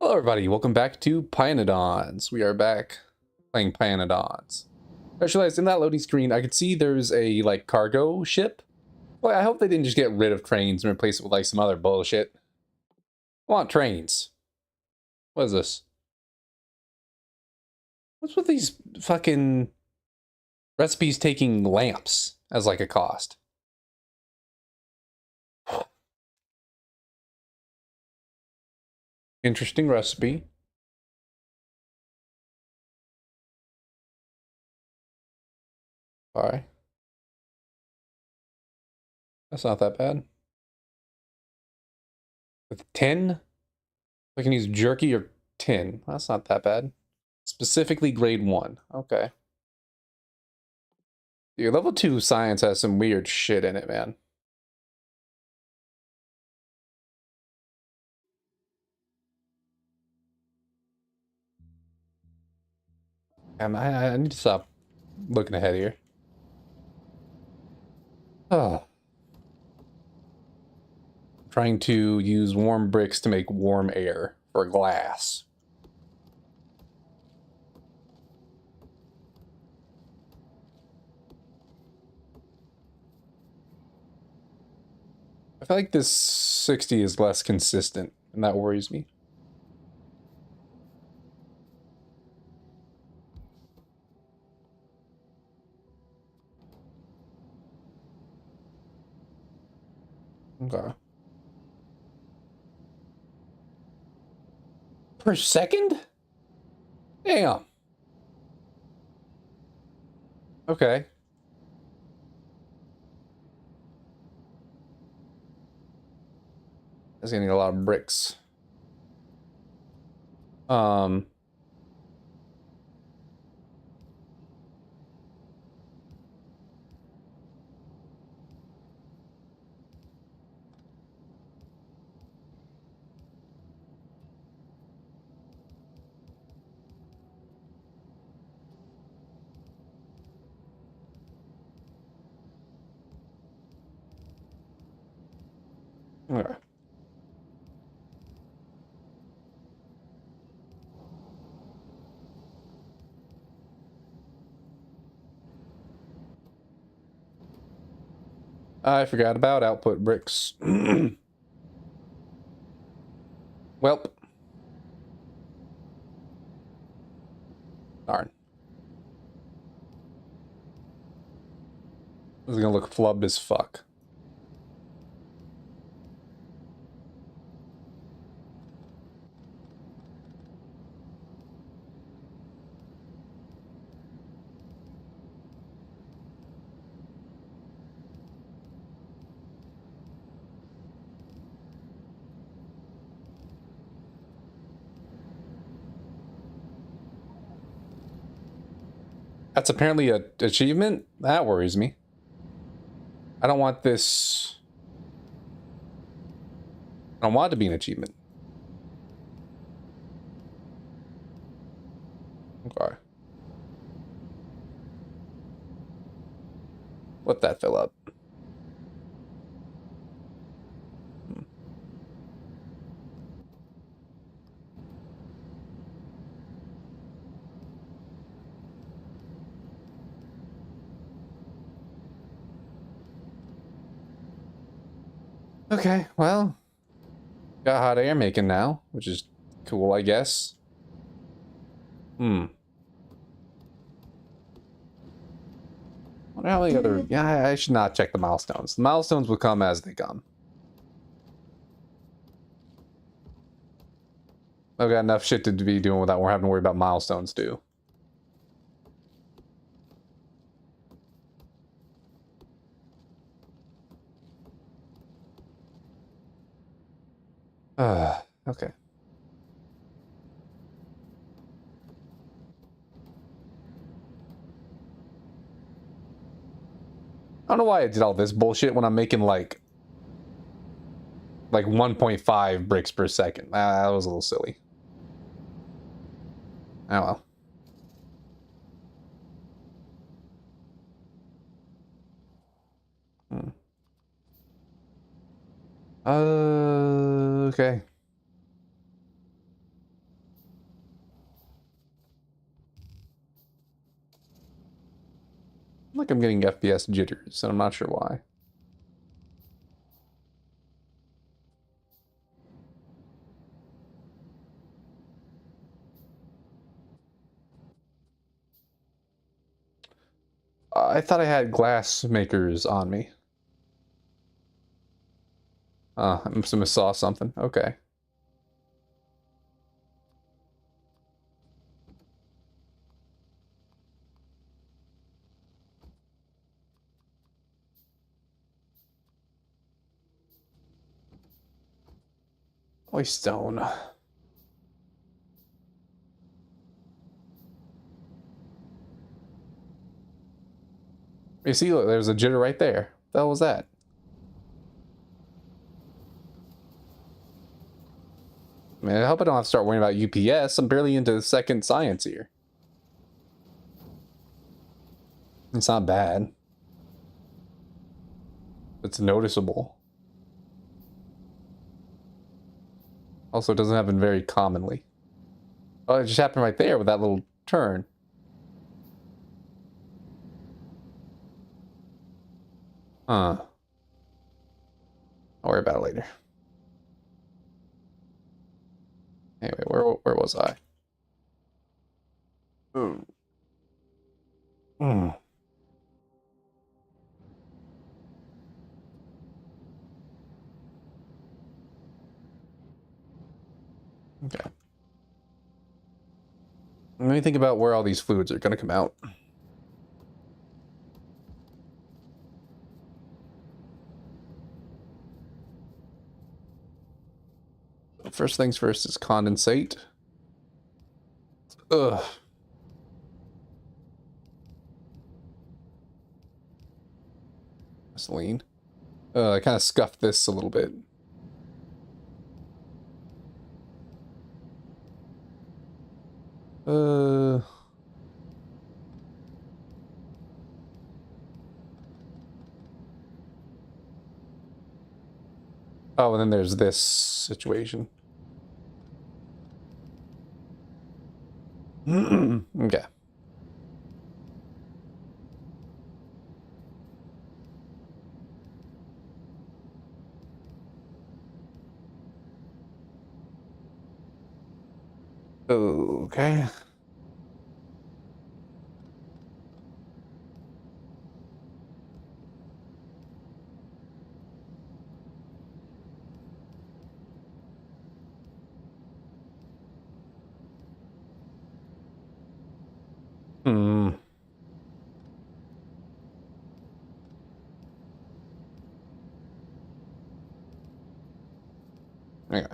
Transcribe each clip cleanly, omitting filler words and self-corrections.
Hello everybody, welcome back to Pyanodons. We are back playing Pyanodons. I just realized in that loading screen I could see there's a like cargo ship. Well, I hope they didn't just get rid of trains and replace it with like some other bullshit. I want trains. What is this? What's with these fucking recipes taking lamps as like a cost? Interesting recipe. Alright. That's not that bad. With tin? I can use jerky or tin. That's not that bad. Specifically grade 1. Okay. Dude, level 2 science has some weird shit in it, man. I need to stop looking ahead here. Oh. Trying to use warm bricks to make warm air for glass. I feel like this 60 is less consistent, and that worries me. Okay. Per second? Damn. Okay. That's gonna need a lot of bricks. Um. Okay. I forgot about output bricks. Welp. Darn. This is gonna look flubbed as fuck. That's apparently a achievement? That worries me. I don't want this... I don't want it to be an achievement. Okay. Let that fill up. Okay, well, got hot air making now, which is cool, I guess. Wonder how many other... Yeah, I should not check the milestones. The milestones will come as they come. I've got enough shit to be doing without having to worry about milestones, too. Okay. I don't know why I did all this bullshit when I'm making, like 1.5 bricks per second. That was a little silly. Oh well. Hmm. Okay. Like I'm getting FPS jitters, and I'm not sure why. I thought I had glass makers on me. I must have saw something. Okay. Holy stone. You see, look, there's a jitter right there. What the hell was that? Man, I hope I don't have to start worrying about UPS. I'm barely into second science here. It's not bad. It's noticeable. Also, it doesn't happen very commonly. Oh, it just happened right there with that little turn. Huh. I'll worry about it later. Anyway, where was I? Ooh. Hmm. Okay. Let me think about where all these fluids are going to come out. First things first is condensate. Ugh. Gasoline. I kind of scuffed this a little bit. Uh... Oh, and then there's this situation. Okay. Okay. Hmm. Okay.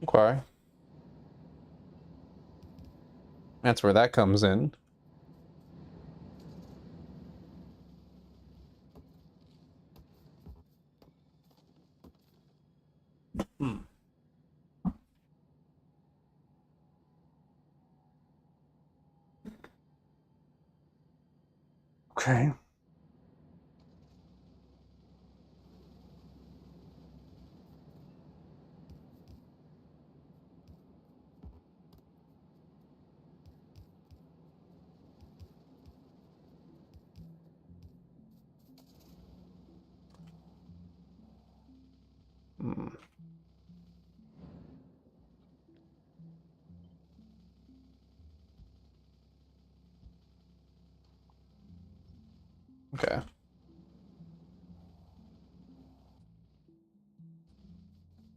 Okay. That's where that comes in. Hmm. Okay. Hmm. Okay.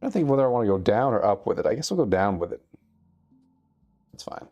I think whether I want to go down or up with it. I guess I'll go down with it. That's fine.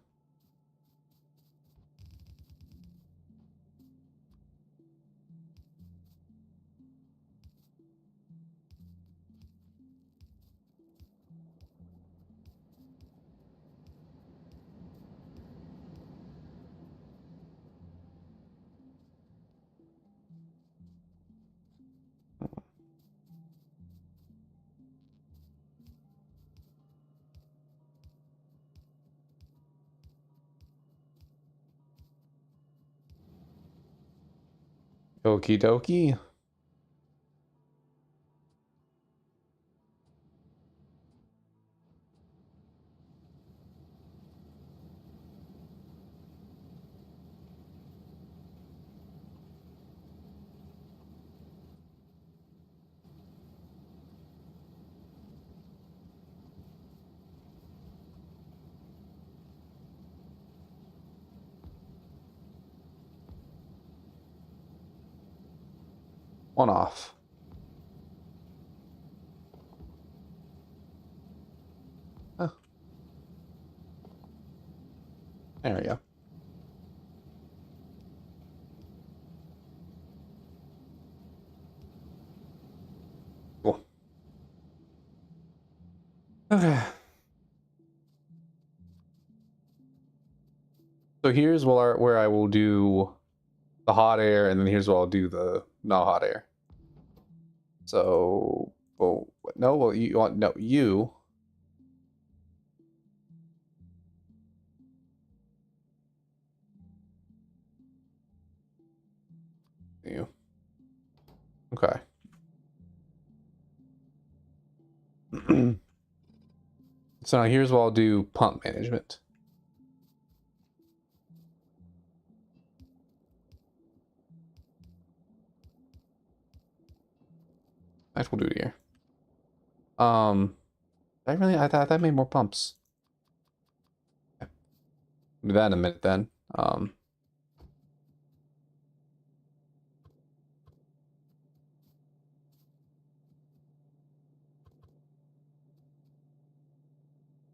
Okie dokie. One off. Oh, there we go. Cool. Okay. So here's where I will do the hot air, and then here's where I'll do the not hot air. So, well, no, well, you want, no, you. You. Okay. So now here's what I'll do pump management. Actual duty here. I thought that made more pumps. Okay. Do that in a minute then.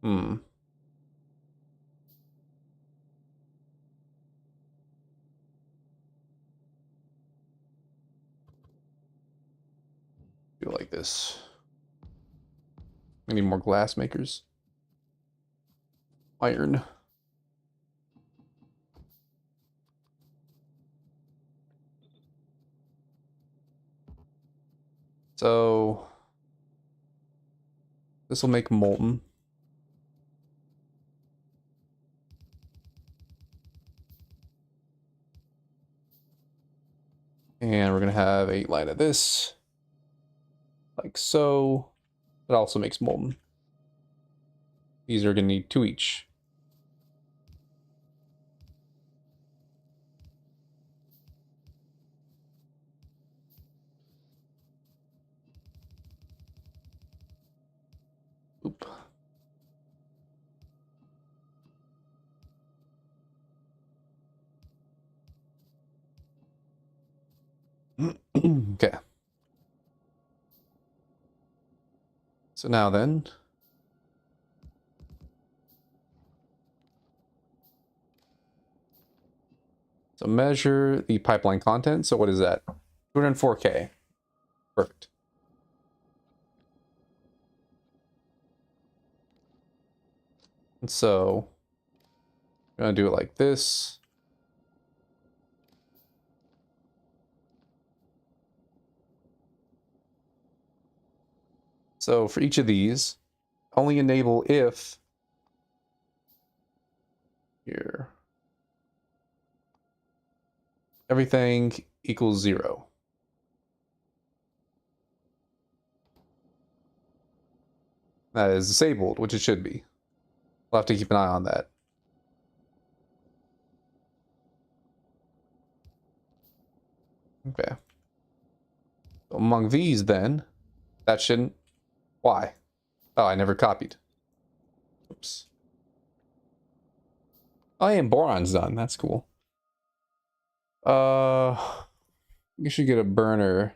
Hmm. Do it like this. We need more glass makers. Iron. So this will make molten. And we're gonna have 8 line of this. Like so. It also makes molten. These are gonna need 2 each. Oop. Okay. So now then, so measure the pipeline content. So what is that? 204K. Perfect. And so I'm gonna do it like this. So for each of these, only enable if here everything equals 0. That is disabled, which it should be. We'll have to keep an eye on that. Okay. So among these then, that shouldn't. Why? Oh, I never copied. Oops. Oh, yeah, and boron's done. That's cool. You should get a burner.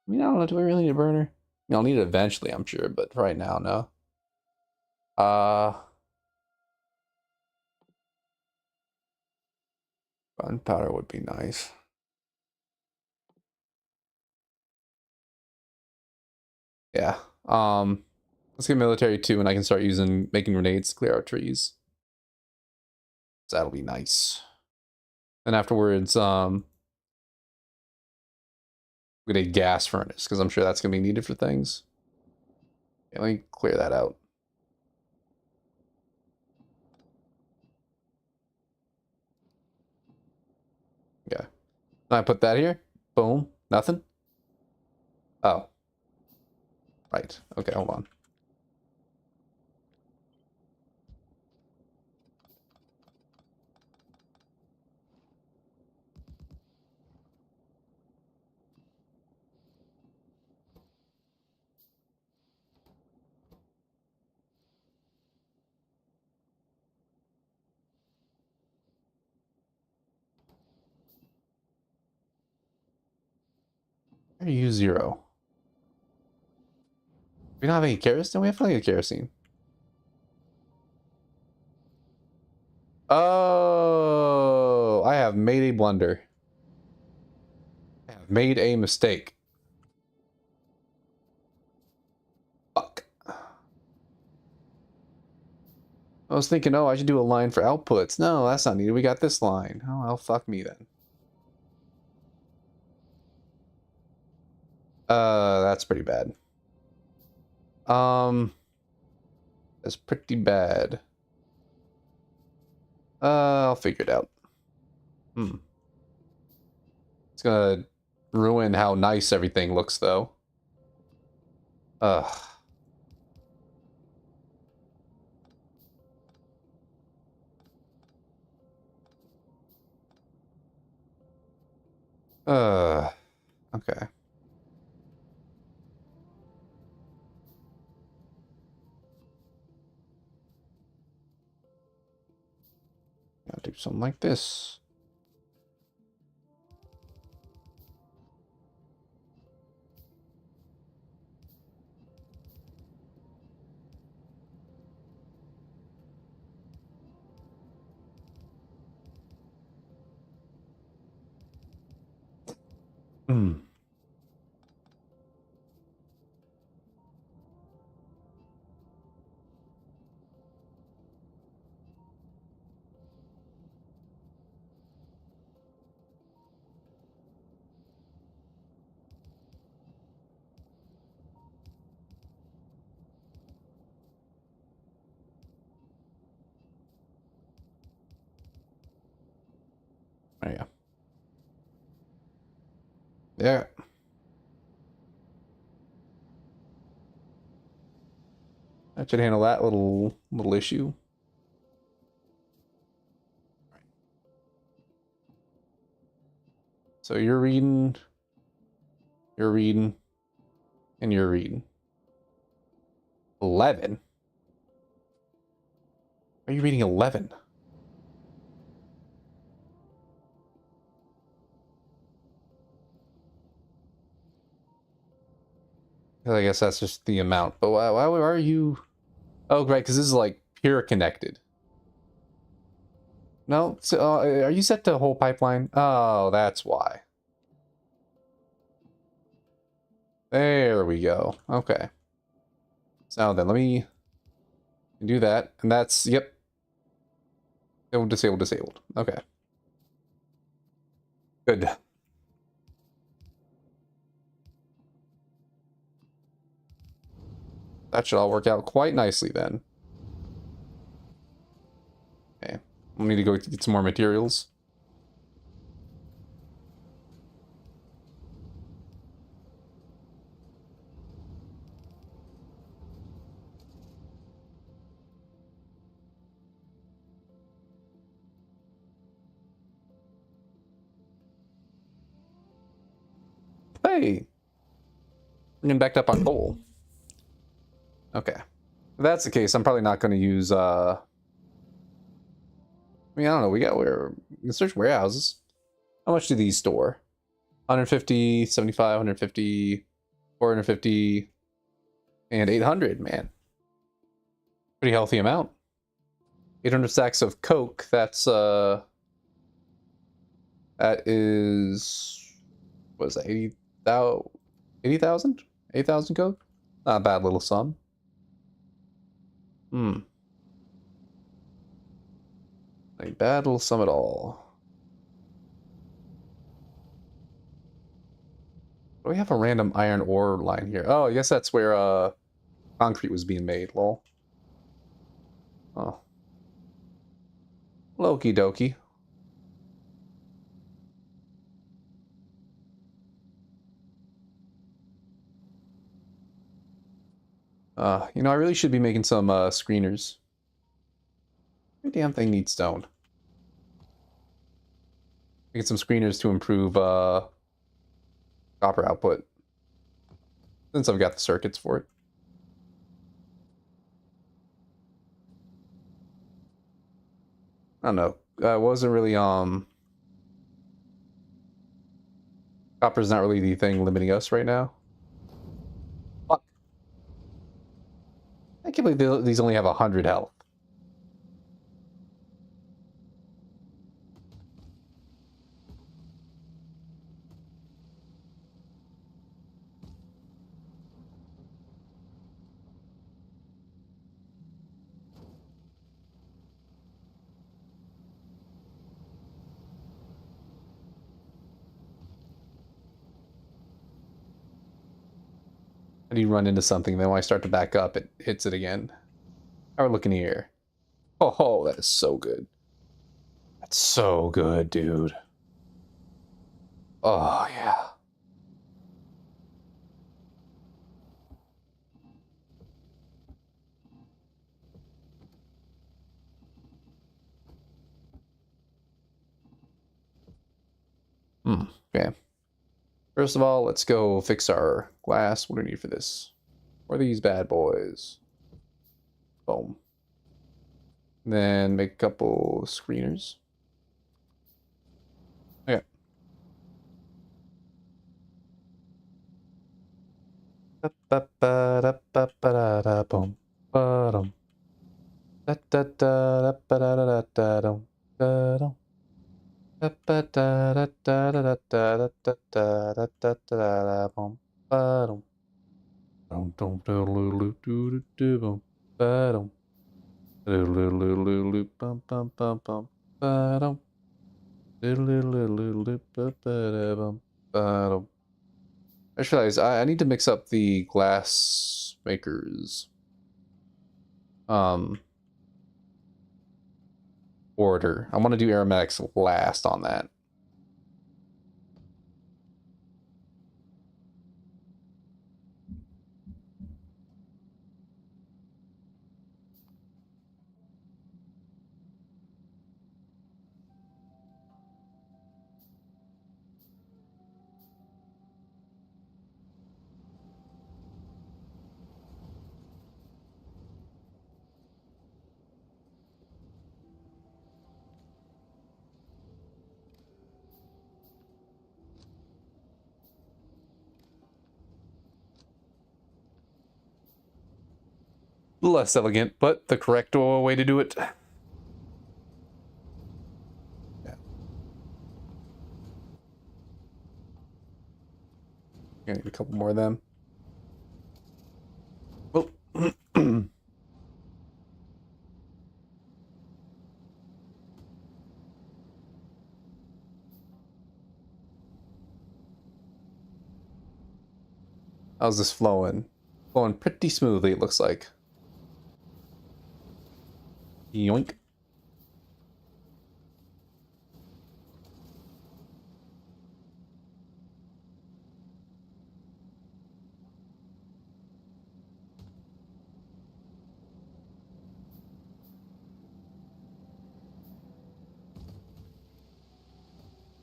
I mean, I don't know. Do we really need a burner? I mean, I'll need it eventually, I'm sure, but right now, no. Gunpowder would be nice. Yeah. Let's get military too, and I can start making grenades to clear out trees. So that'll be nice. And afterwards, we get a gas furnace, because I'm sure that's gonna be needed for things. Okay, let me clear that out. Okay. I put that here. Boom. Nothing. Oh. Right. Okay, hold on. Where are you 0? We don't have any kerosene? We have plenty of kerosene. Oh, I have made a blunder. I have made a mistake. Fuck. I was thinking, oh, I should do a line for outputs. No, that's not needed. We got this line. Oh, well, fuck me then. That's pretty bad. That's pretty bad. I'll figure it out. It's gonna ruin how nice everything looks, though. Ugh. Okay. I'll do something like this. Hmm. There you go. There. That should handle that little issue. So you're reading, and you're reading. 11? Why are you reading 11? I guess that's just the amount. But why are you... Oh, right, because this is like pure connected. No? So, are you set to whole pipeline? Oh, that's why. There we go. Okay. So then let me do that. And that's, yep. Disabled. Okay. Good. That should all work out quite nicely then. Okay. We'll need to go get some more materials. Hey! We're getting backed up on coal. Okay. If that's the case, I'm probably not going to use, I mean, I don't know, we can search warehouses. How much do these store? 150, 75, 150, 450, and 800, man. Pretty healthy amount. 800 stacks of coke, that is, what is that, 80,000? 8,000 coke? Not a bad little sum. A bad little sum at all. We have a random iron ore line here. Oh, I guess that's where concrete was being made, lol. Oh. Loki dokie. You know, I really should be making some screeners. Every damn thing needs stone. Making some screeners to improve copper output. Since I've got the circuits for it. I don't know. It wasn't really copper's not really the thing limiting us right now. Fuck. I can't believe these only have 100 health. And you run into something, then when I start to back up, it hits it again. How are we looking here? Oh, that is so good. That's so good, dude. Oh, yeah. Okay. First of all, let's go fix our glass. What do we need for this? What are these bad boys? Boom. Then make a couple screeners. Okay. Boom. Ba-dum. Da-da-da-da-ba-da-da-da-dum. Da-dum. Da-ba-da-da-da-da-da-da-da-da-da-da-da-da-bum. Ba-dum. Dum-dum-dum-dum-dum-dum-dum. Ba-dum. Dum-dum-dum-dum-dum-bum-bum-bum-bum. Ba-dum. Dum-dum-dum-dum-dum-ba-ba-da-bum. Ba-dum. I just realized I need to mix up the glass makers um order. I want to do aromatics last on that. Less elegant, but the correct way to do it. Yeah. I need a couple more of them. Well, how's this flowing? Flowing pretty smoothly, it looks like. Yoink.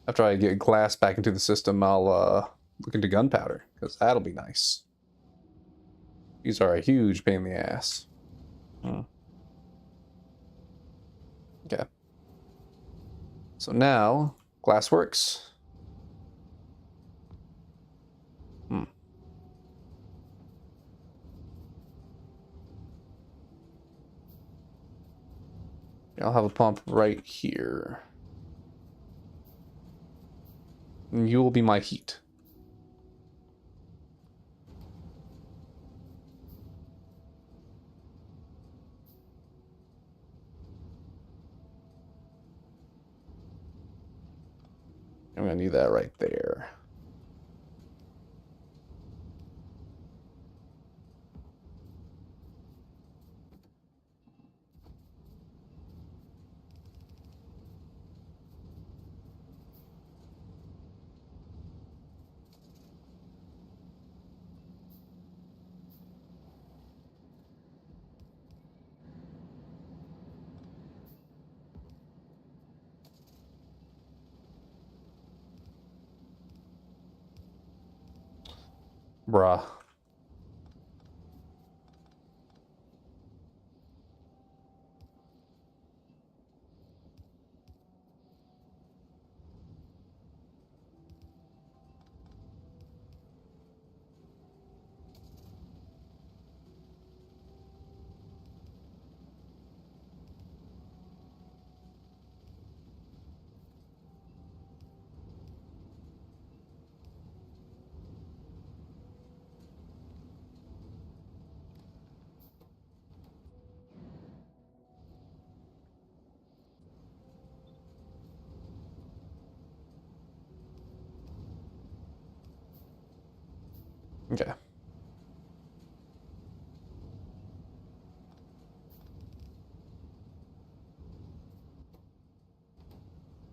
After I get glass back into the system, I'll look into gunpowder, because that'll be nice. These are a huge pain in the ass. Okay. So now, glass works. I'll have a pump right here. And you will be my heat. I'm gonna need that right there. Bruh. Okay.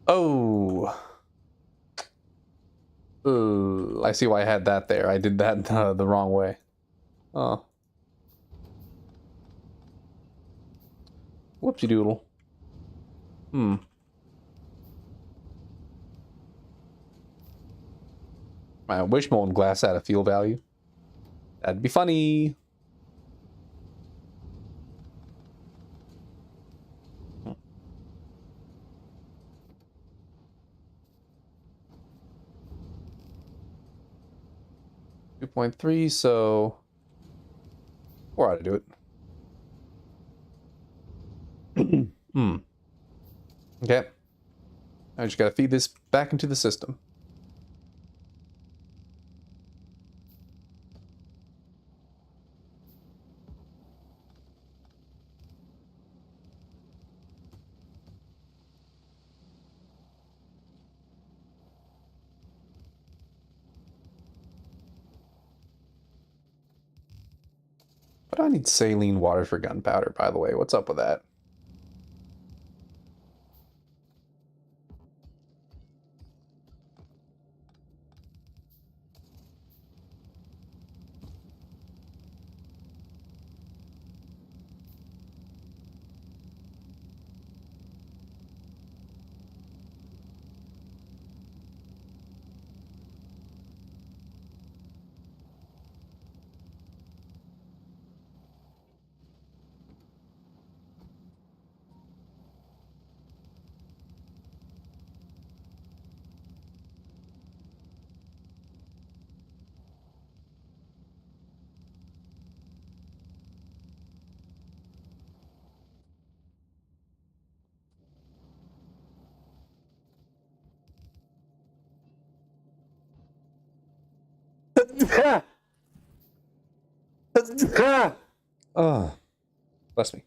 Oh. I see why I had that there. I did that the wrong way. Oh. Whoopsie doodle. Hmm. I wish molten glass had a fuel value. That'd be funny. 2.3, so 4 ought to do it. Hmm. Okay. I just gotta feed this back into the system. But I need saline water for gunpowder, by the way. What's up with that? Oh, bless me.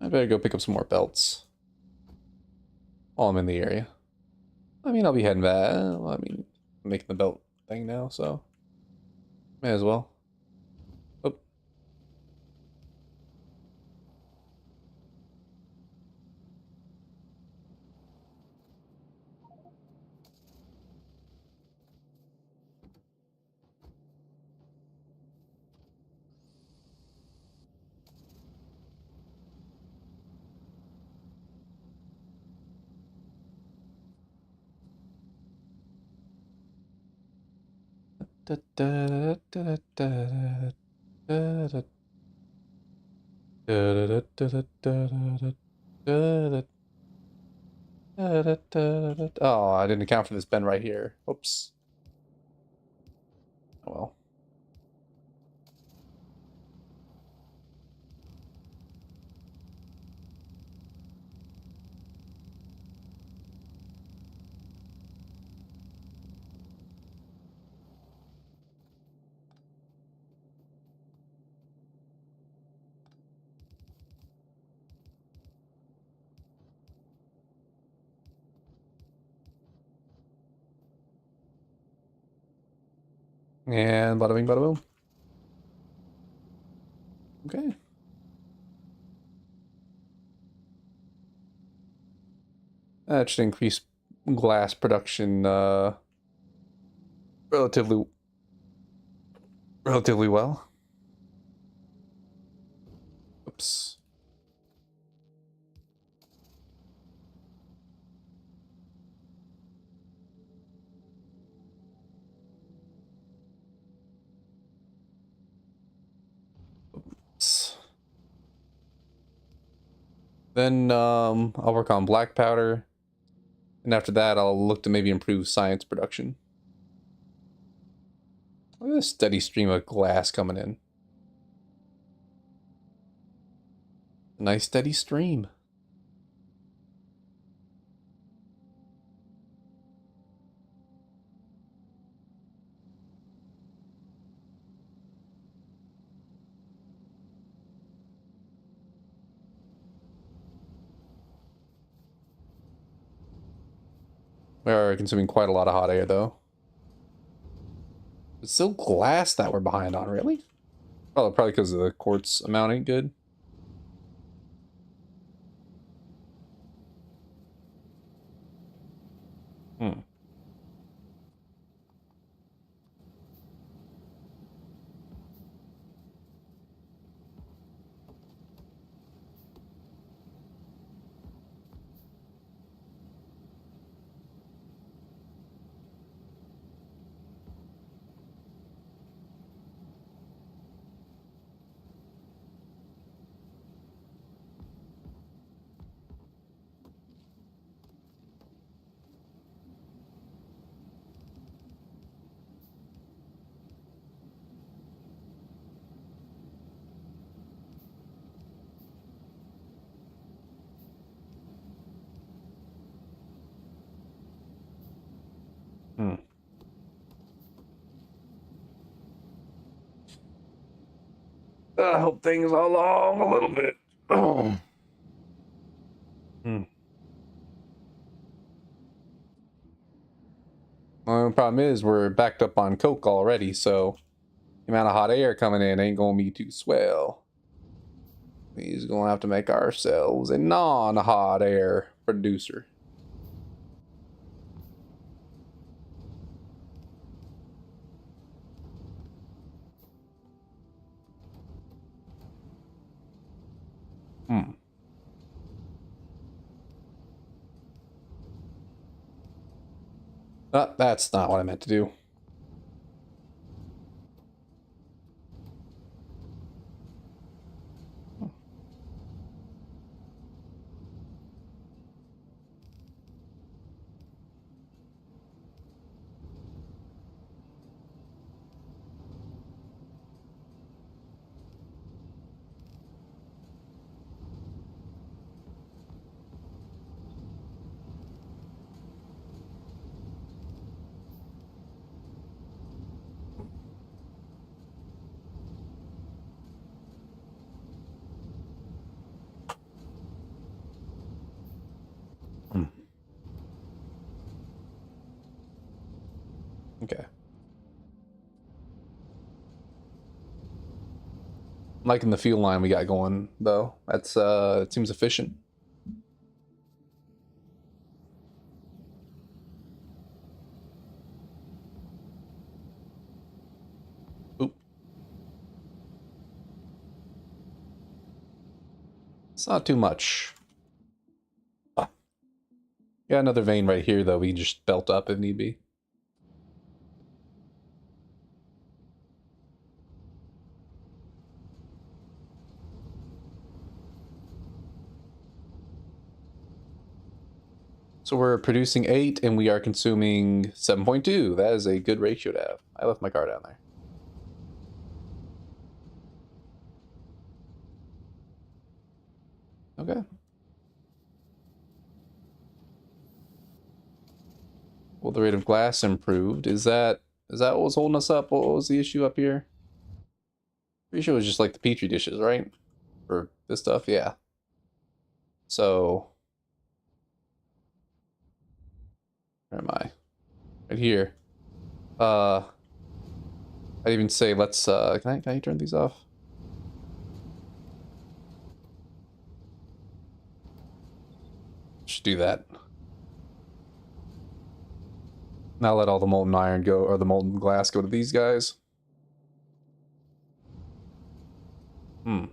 I better go pick up some more belts while I'm in the area. I mean, I'll be heading back. Well, I mean, I'm making the belt thing now, so may as well. Oh. Da, da, da, da, da, da, da. Oh, I didn't account for this bend right here. Oops. Oh well. And bada bing, bada boom. Okay. That should increase glass production relatively well. Oops. Oops. Then I'll work on black powder. And after that, I'll look to maybe improve science production. Look at this steady stream of glass coming in. A nice steady stream. We are consuming quite a lot of hot air, though. It's still glass that we're behind on, really? Oh, probably because the quartz amount ain't good. Hmm. Hmm. I hope things along a little bit. Oh. Hmm. Well, the problem is we're backed up on coke already, so the amount of hot air coming in ain't gonna be too swell. We's gonna have to make ourselves a non-hot air producer. Hmm. That's not what I meant to do. Hmm. Okay. I'm liking the fuel line we got going, though. That's, it seems efficient. Oop. It's not too much. Ah. Got another vein right here, though. We can just belt up if need be. So we're producing 8 and we are consuming 7.2. That is a good ratio to have. I left my car down there. Okay. Well, the rate of glass improved. Is that what was holding us up? What was the issue up here? Pretty sure it was just like the Petri dishes, right? For this stuff, yeah. So, where am I? Right here. I'd even say let's can I turn these off? Should do that. Now let all the molten iron go, or the molten glass go to these guys. Hmm.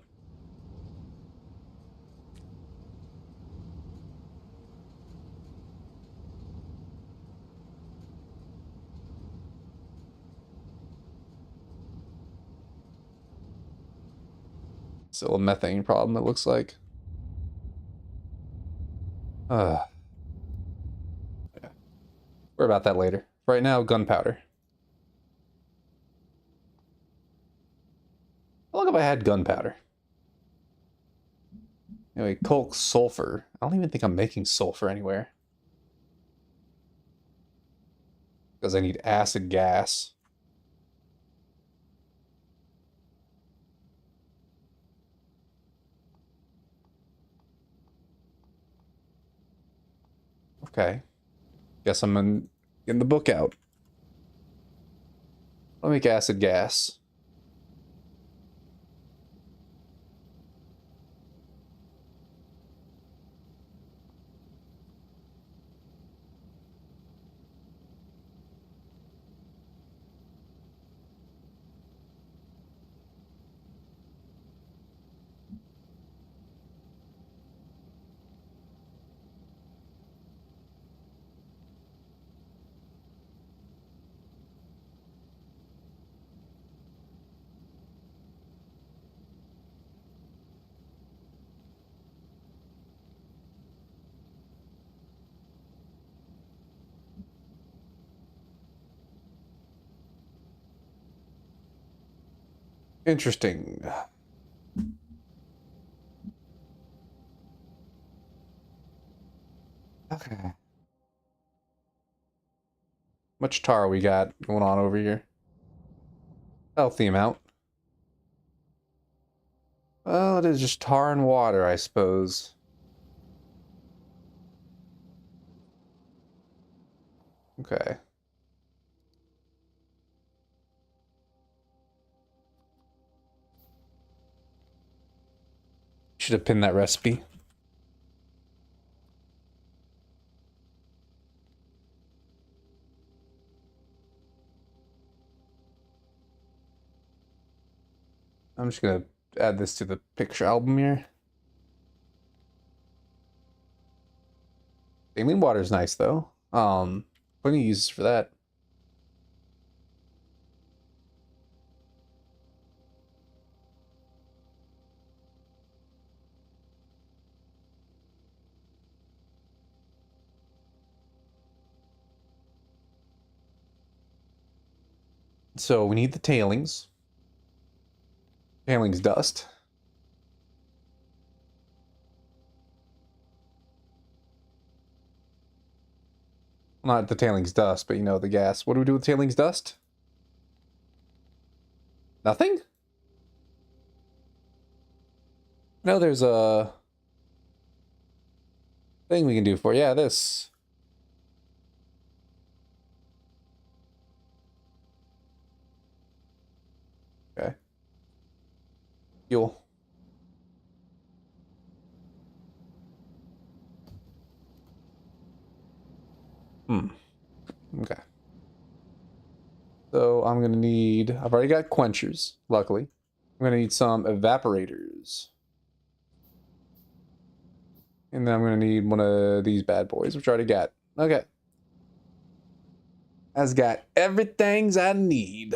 Still a methane problem, it looks like. Yeah. Worry about that later. Right now, gunpowder. How long have I had gunpowder? Anyway, coke sulfur. I don't even think I'm making sulfur anywhere. Because I need acid gas. Okay. Guess I'm getting the book out. I'll make acid gas. Interesting. Okay. Much tar we got going on over here? Healthy amount. Well, it is just tar and water, I suppose. Okay. Should have pinned that recipe. I'm just gonna add this to the picture album here. Saline water is nice though. Plenty of uses for that. So we need the tailings. Tailings dust. Not the tailings dust, but you know, the gas. What do we do with tailings dust? Nothing? No, there's a thing we can do for. Yeah, this. Okay. Fuel. Hmm. Okay. So I'm gonna need, I've already got quenchers, luckily. I'm gonna need some evaporators. And then I'm gonna need one of these bad boys, which I already got. Okay. That's got everything I need.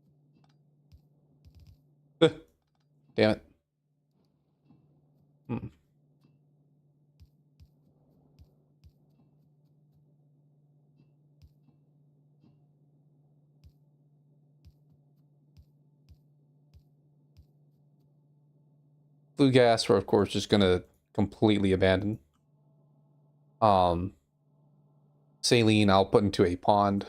Blue gas, we're of course just gonna completely abandon. Saline, I'll put into a pond.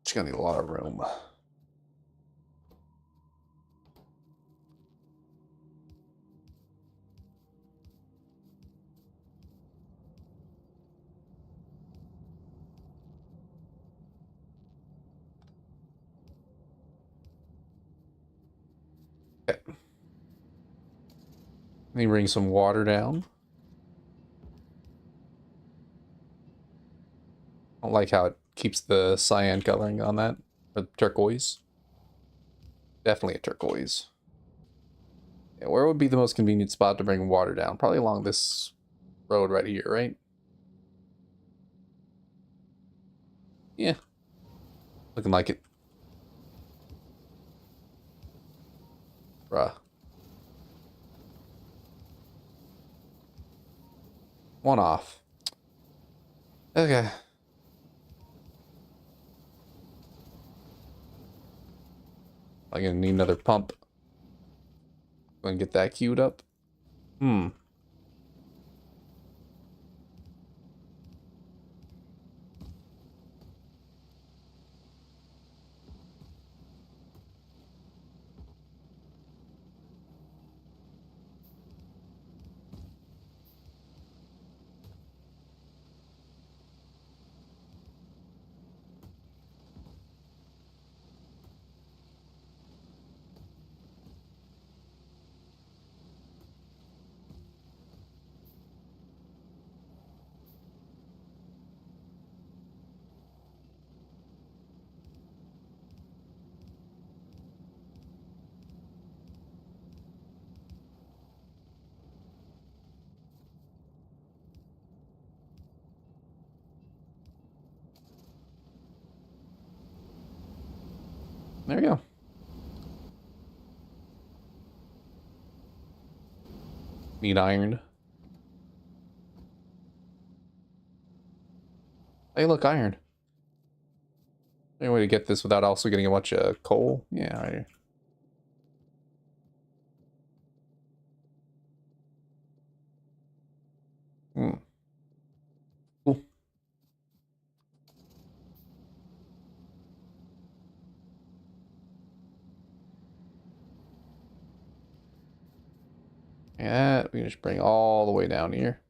It's gonna need a lot of room. Okay. Let me bring some water down. I don't like how it keeps the cyan coloring on that. Or turquoise. Definitely a turquoise. Yeah, where would be the most convenient spot to bring water down? Probably along this road right here, right? Yeah. Looking like it. Bruh. One off. Okay. I'm gonna need another pump. Go and get that queued up. Hmm. There we go. Need iron. Hey, look, iron. Any way to get this without also getting a bunch of coal? Yeah, right here. Hmm. Cool. Yeah, we can just bring all the way down here.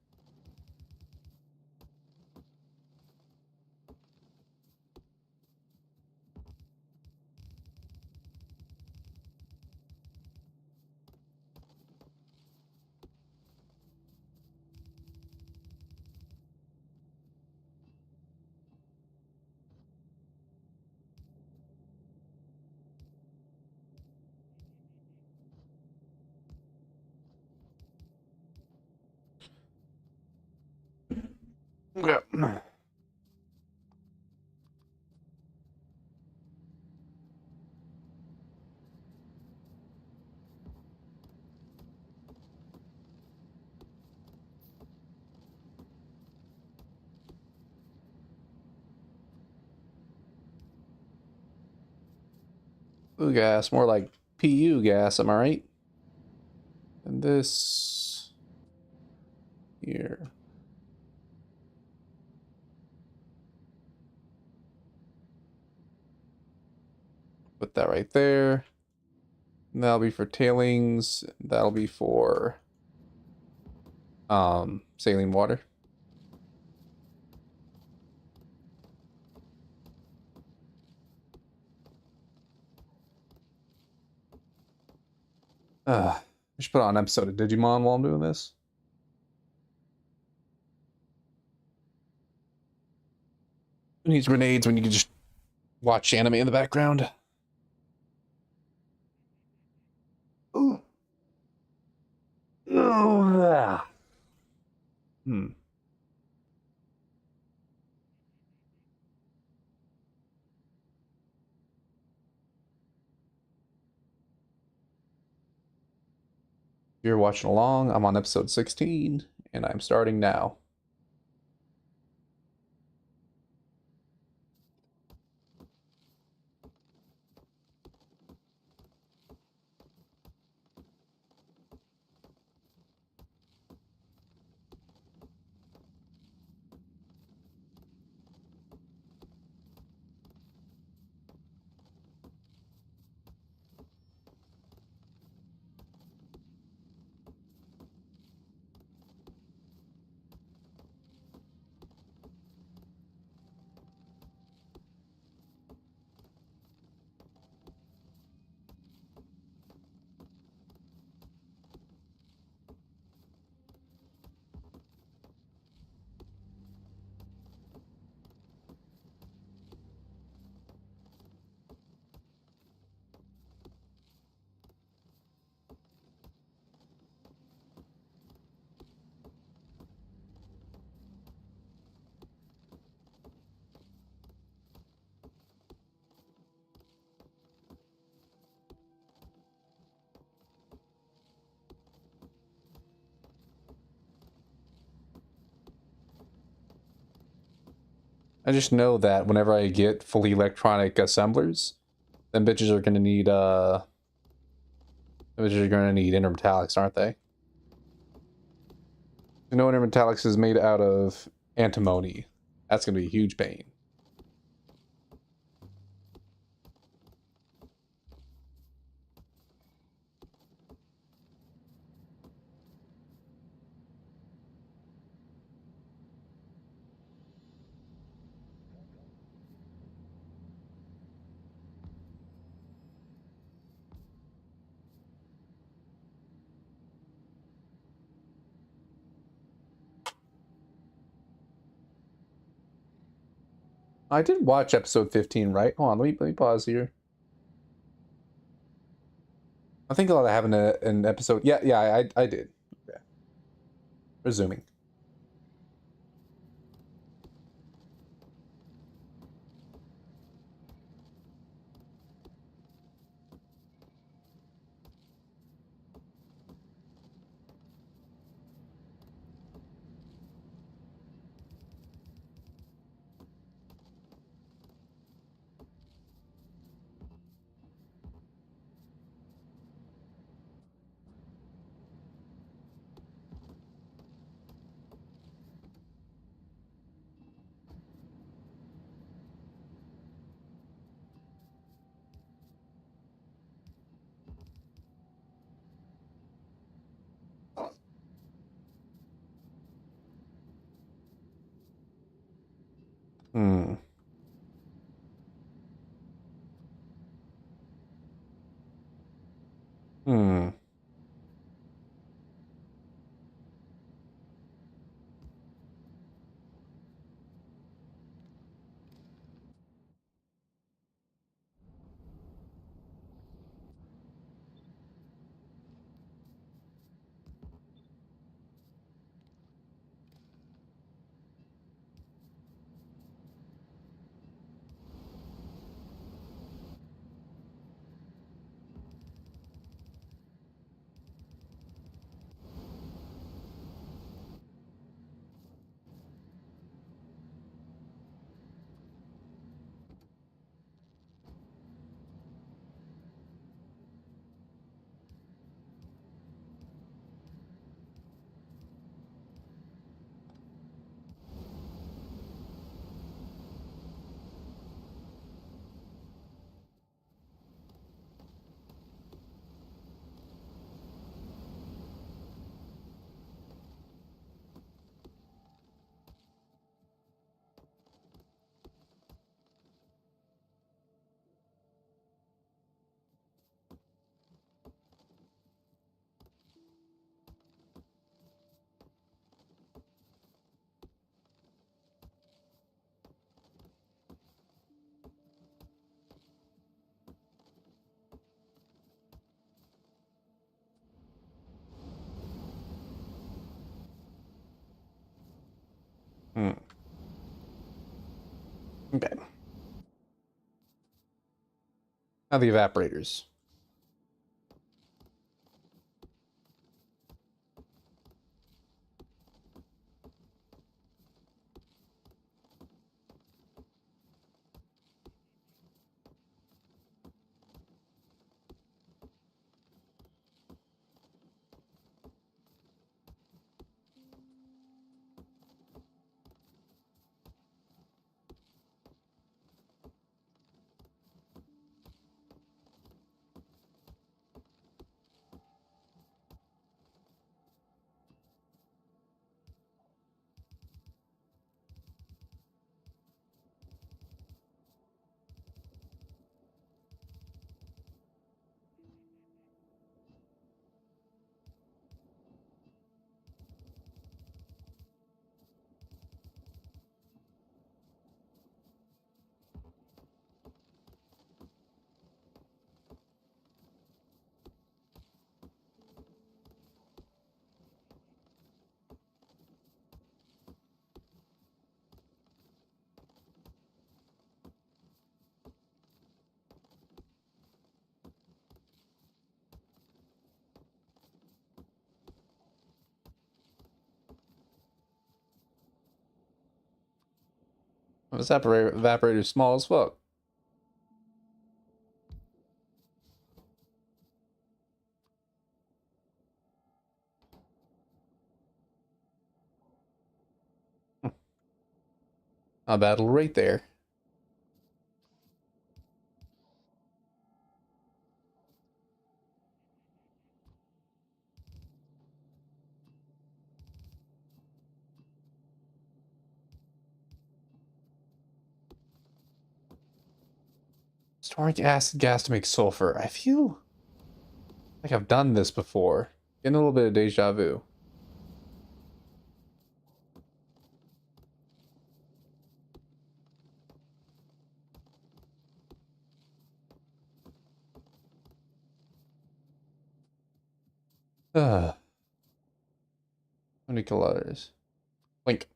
Yeah. Blue gas, more like PU gas, am I right? And this here. Put that right there. And that'll be for tailings. That'll be for saline water. I should put on an episode of Digimon while I'm doing this. Who needs grenades when you can just watch anime in the background? Ooh. Oh, yeah. Hmm. If you're watching along, I'm on episode 16, and I'm starting now. I just know that whenever I get fully electronic assemblers, then bitches are gonna need intermetallics, aren't they? You know, intermetallics is made out of antimony. That's gonna be a huge pain. I did watch episode 15, right? Hold on, let me pause here. I think I'll have an episode. Yeah, I did. Okay. Resuming. Hmm. Hmm. Hmm. Okay. Now the evaporators. This evaporator's small as fuck. A battle right there. Storing acid gas to make sulfur. I feel like I've done this before. Getting a little bit of deja vu. How many kilometers? Link.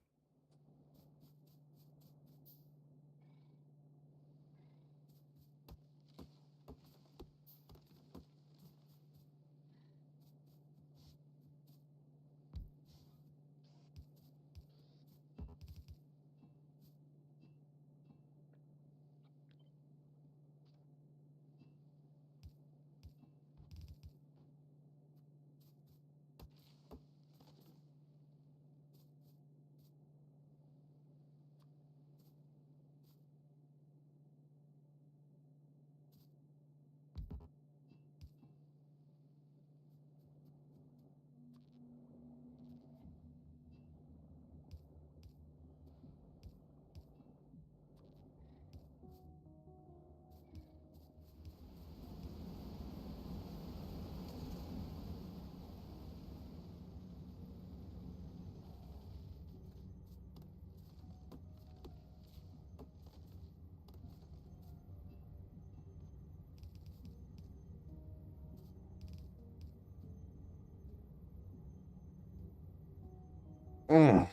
Mm.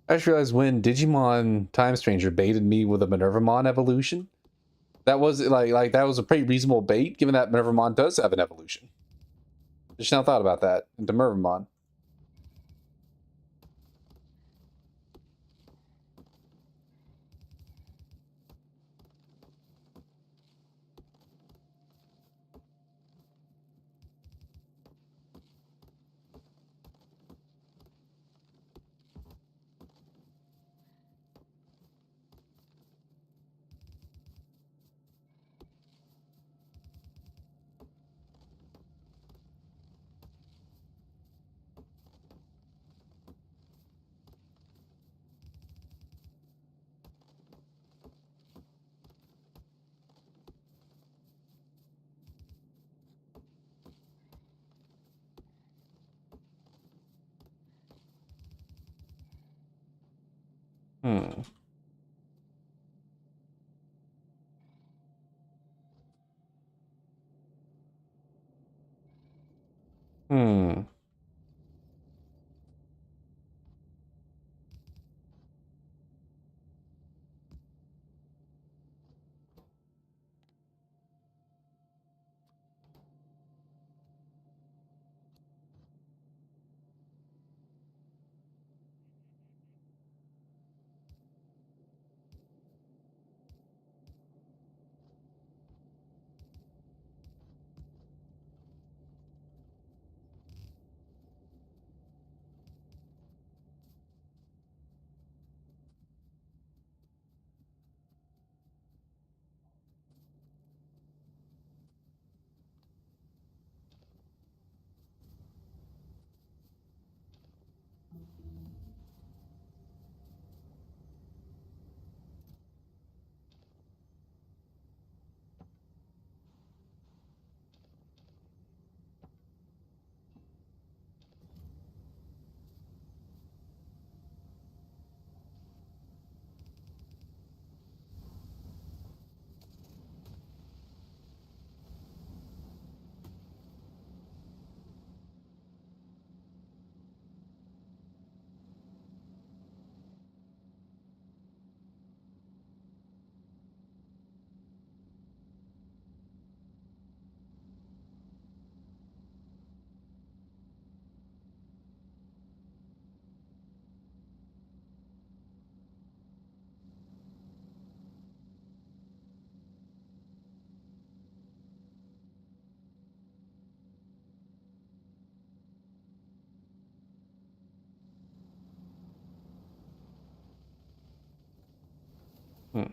I just realized when Digimon Time Stranger baited me with a Minervamon evolution, that was like that was a pretty reasonable bait, given that Minervamon does have an evolution. Just now thought about that into Minervamon. Hmm. Hmm. Hmm.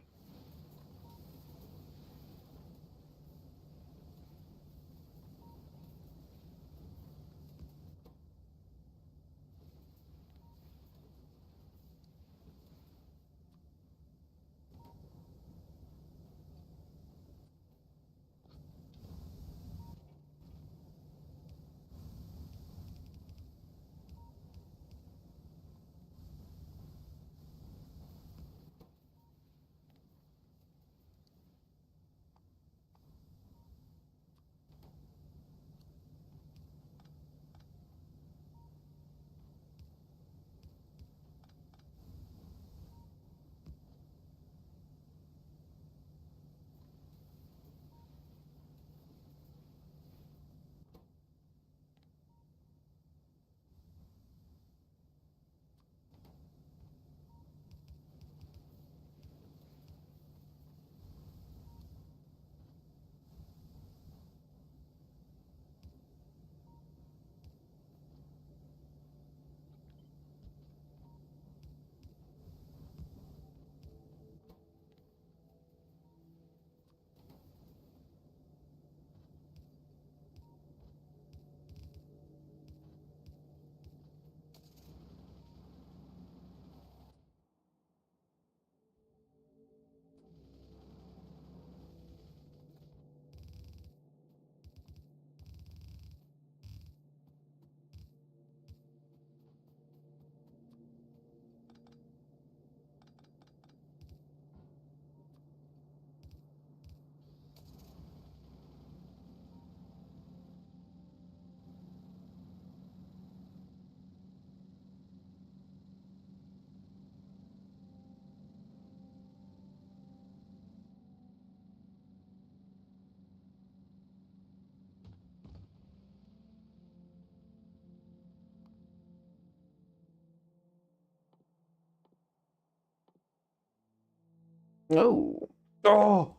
Oh. Oh.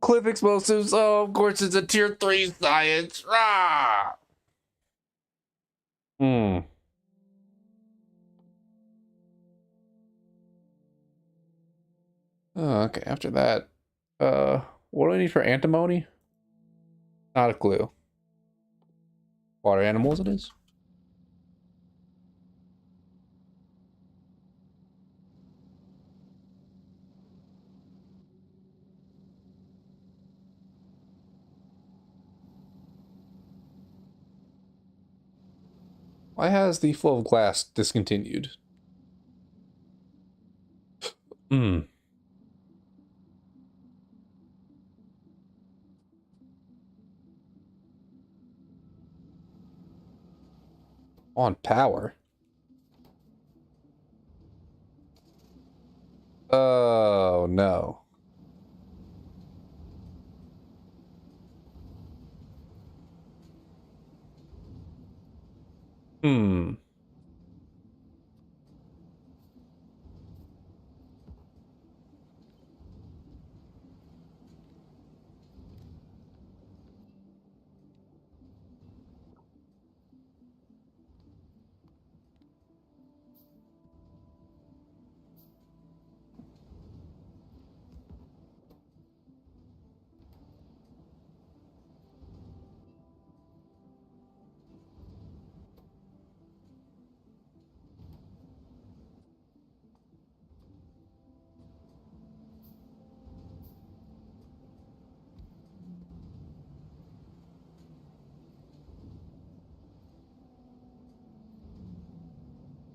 Cliff explosives. Oh, of course, it's a tier 3 science. Rah! Hmm. Oh, okay, after that. What do I need for antimony? Not a clue. Water animals it is? Why has the flow of glass discontinued? Hmm. On power. Oh, no. Hmm.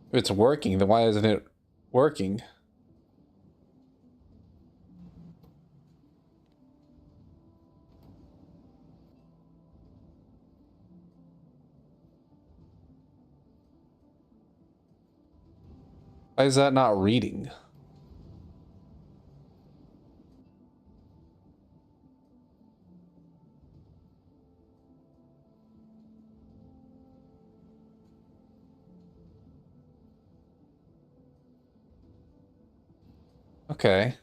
If it's working, then why isn't it working? Why is that not reading? Okay.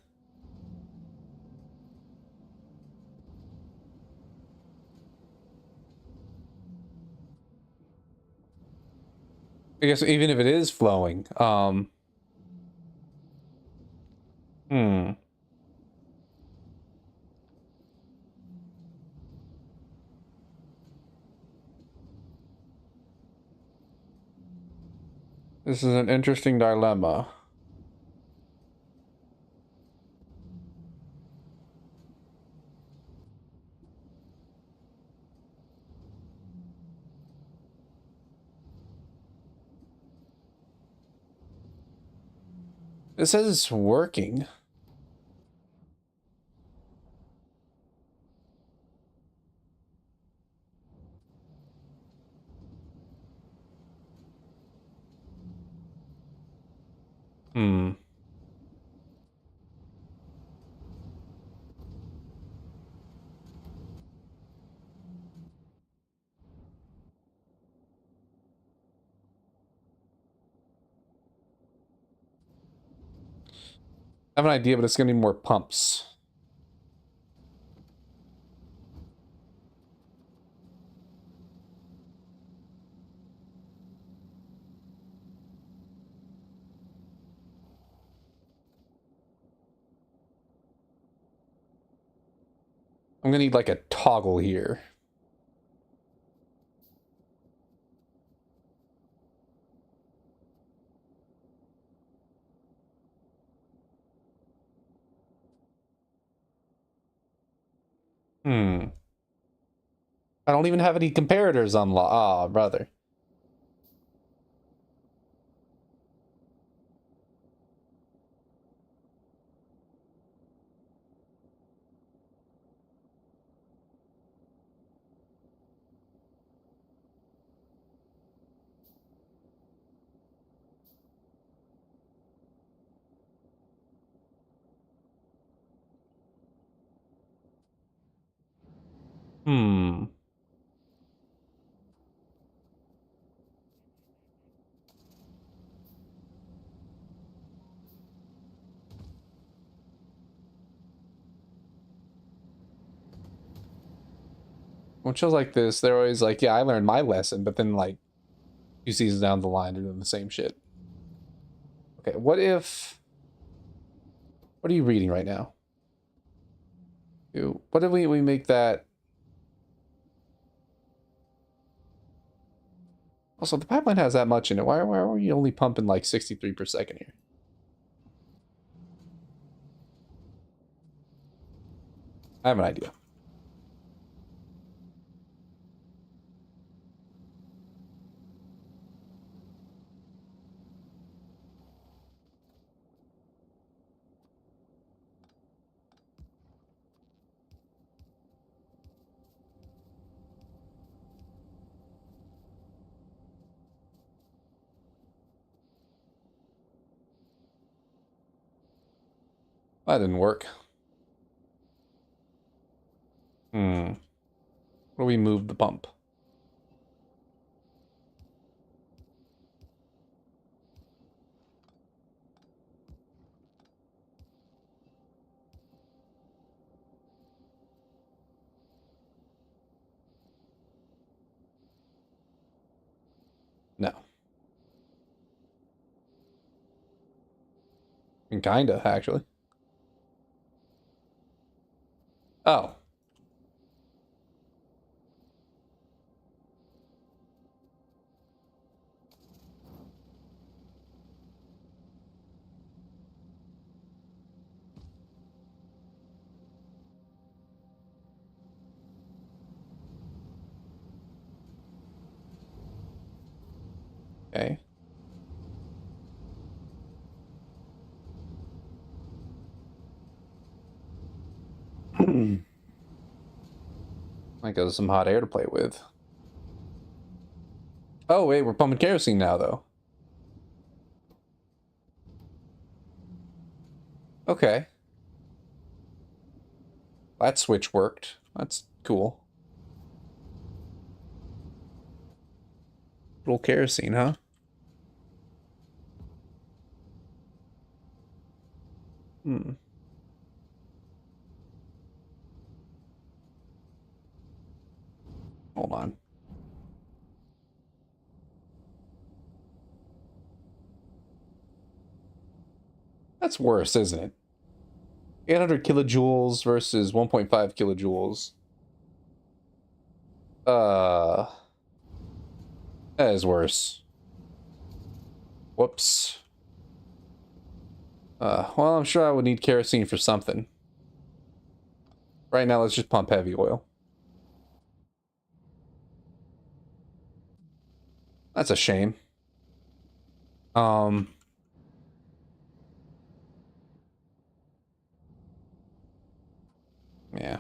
I guess even if it is flowing, hmm. This is an interesting dilemma. It says it's working. Hmm. I have an idea, but it's gonna need more pumps. I'm gonna need like a toggle here. Hmm. I don't even have any comparators unlocked. Ah, brother. Hmm. When shows like this, they're always like, yeah, I learned my lesson, but then like 2 seasons down the line, they're doing the same shit. Okay, what if... What are you reading right now? What if we make that... Also, the pipeline has that much in it. Why are we only pumping like 63 per second here? I have an idea. That didn't work. Hmm. Where do we move the pump? No. I mean, kinda, actually. Oh. Okay. Like there's some hot air to play with. Oh, wait, we're pumping kerosene now, though. Okay. That switch worked. That's cool. Little kerosene, huh? Hmm. Hold on. That's worse, isn't it? 800 kilojoules versus 1.5 kilojoules. Uh, that is worse. Whoops. Well, I'm sure I would need kerosene for something. Right now, let's just pump heavy oil. That's a shame. Um, yeah.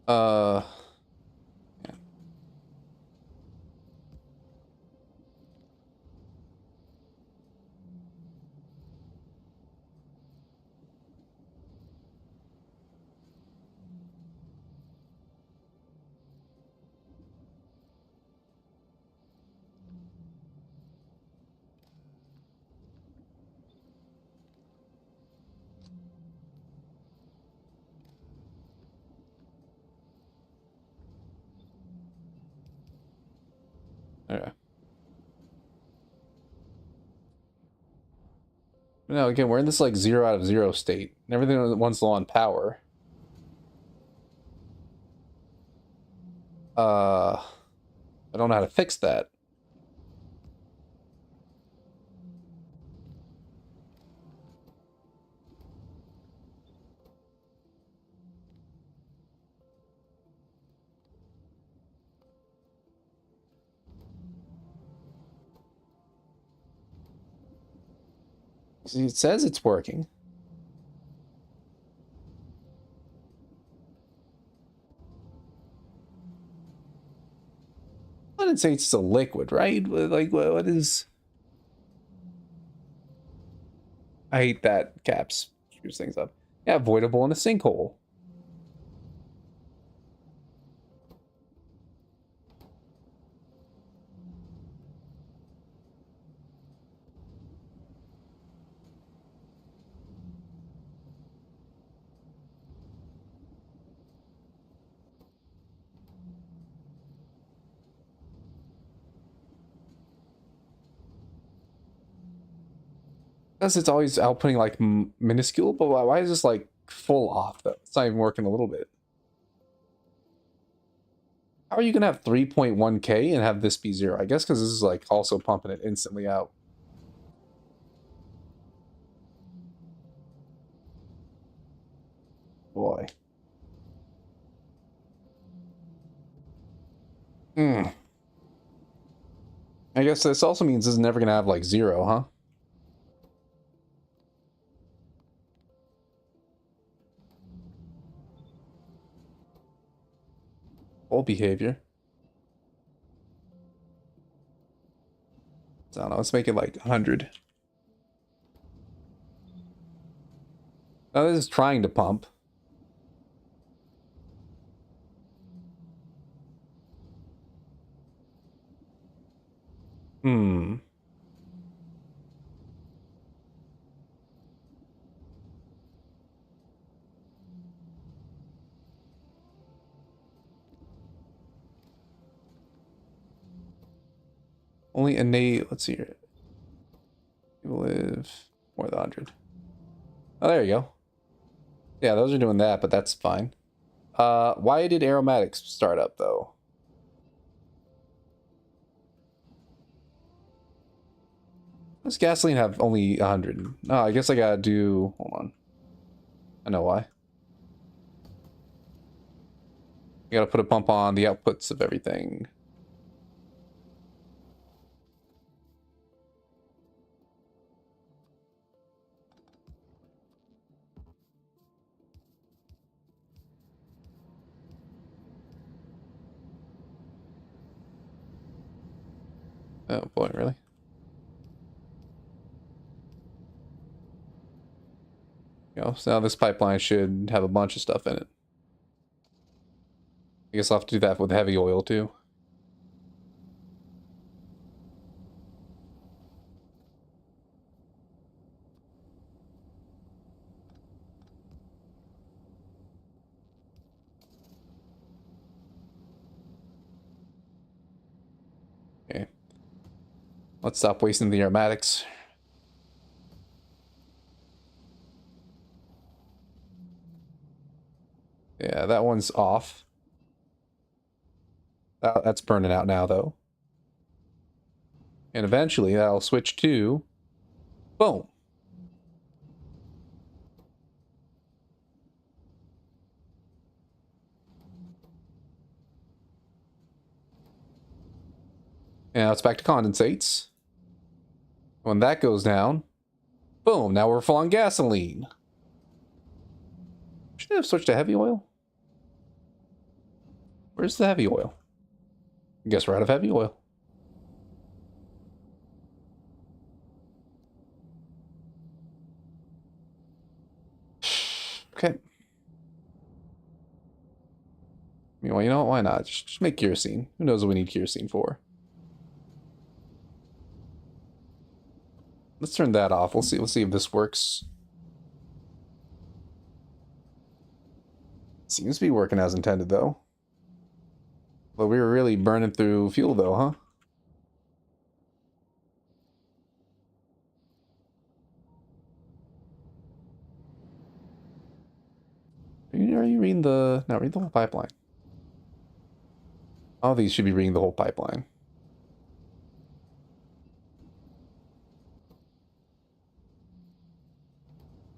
Uh, yeah. Okay. No, again, we're in this like 0 out of 0 state. And everything runs low on power. I don't know how to fix that. See, it says it's working. I didn't say it's a liquid, right? Like, what is... I hate that caps screws things up. Yeah, avoidable in a sinkhole. Because it's always outputting like minuscule, but why is this like full off though? It's not even working a little bit. How are you gonna have 3.1K and have this be 0? I guess because this is like also pumping it instantly out. Boy. Hmm. I guess this also means this is never gonna have like 0, huh? Old behavior. I don't know. Let's make it like 100. Now this is trying to pump. Hmm. Only innate. Let's see here. People live more than 100. Oh, there you go. Yeah, those are doing that, but that's fine. Why did aromatics start up though? Does gasoline have only 100? No, I guess I gotta do. Hold on. I know why. You gotta put a pump on the outputs of everything. Oh boy, really? You know, so now this pipeline should have a bunch of stuff in it. I guess I'll have to do that with heavy oil too. Okay. Let's stop wasting the aromatics. Yeah, that one's off. That's burning out now, though. And eventually that'll switch to... Boom. And now it's back to condensates. When that goes down, boom, now we're full on gasoline. Should I have switched to heavy oil? Where's the heavy oil? I guess we're out of heavy oil. Okay. Well, you know what? Why not? Just make kerosene. Who knows what we need kerosene for? Let's turn that off. Let's see if this works. Seems to be working as intended, though. But we were really burning through fuel, though, huh? Are you reading the... No, read the whole pipeline. All these should be reading the whole pipeline.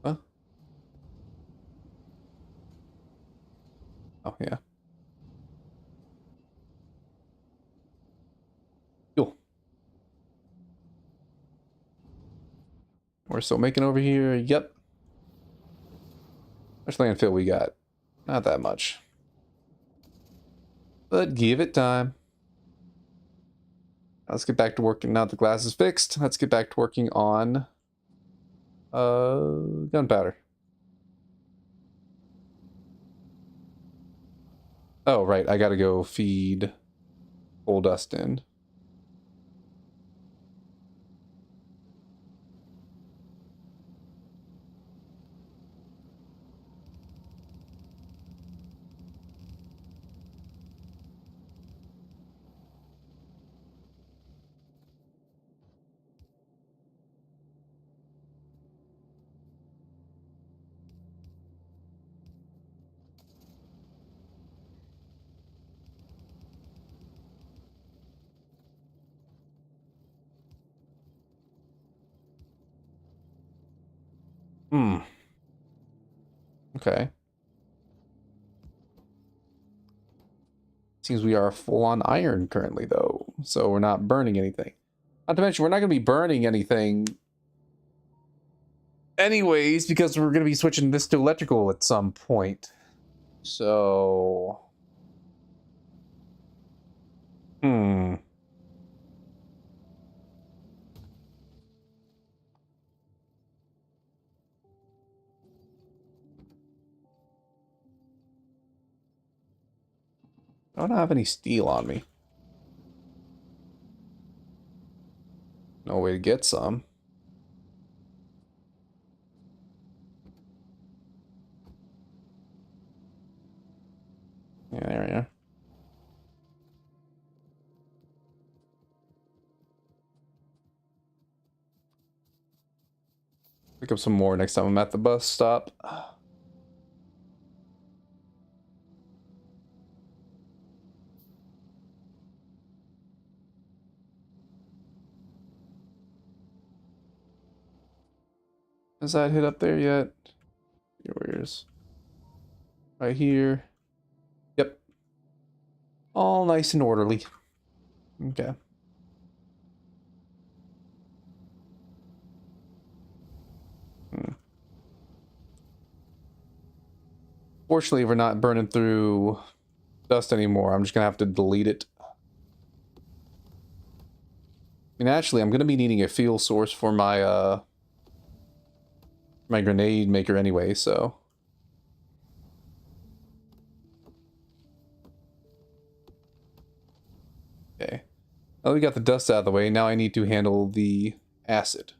Huh? Oh, yeah. Cool. We're still making over here. Yep. How much landfill we got? Not that much. But give it time. Let's get back to working. Now the glass is fixed. Let's get back to working on gunpowder. Oh, right. I gotta go feed coal dust in. Hmm. Okay. Seems we are full on iron currently, though. So we're not burning anything. Not to mention, we're not going to be burning anything anyways, because we're going to be switching this to electrical at some point. So... Hmm. I don't have any steel on me. No way to get some. Yeah, there we are. Pick up some more next time I'm at the bus stop. Has that hit up there yet? Where's right here? Yep. All nice and orderly. Okay. Fortunately, we're not burning through dust anymore. I'm just gonna have to delete it. I mean, actually, I'm gonna be needing a fuel source for my my grenade maker anyway, so. Okay. Now we got the dust out of the way, now I need to handle the acid.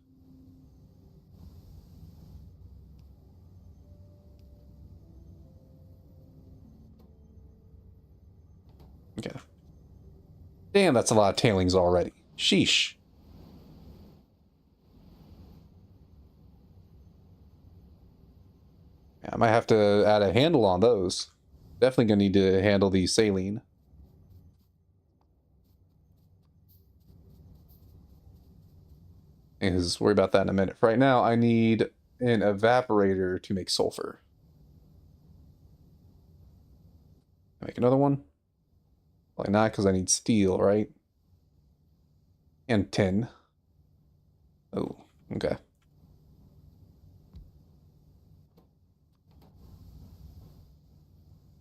Okay. Damn, that's a lot of tailings already. Sheesh. I might have to add a handle on those. Definitely gonna need to handle the saline. Anyways, worry about that in a minute. For right now, I need an evaporator to make sulfur. Make another one? Probably not, because I need steel, right? And tin. Oh, okay.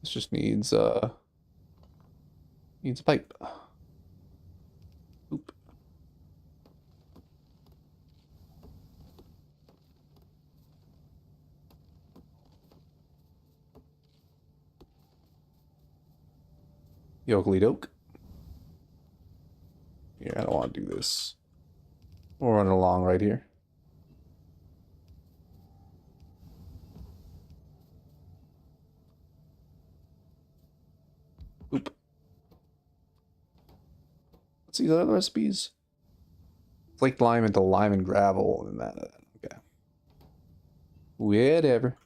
This just needs a pipe. Oop. Yokley doke. Here, I don't want to do this. We'll run along right here. Oop. What's these other recipes? Flaked lime into lime and gravel and that. Okay. Whatever.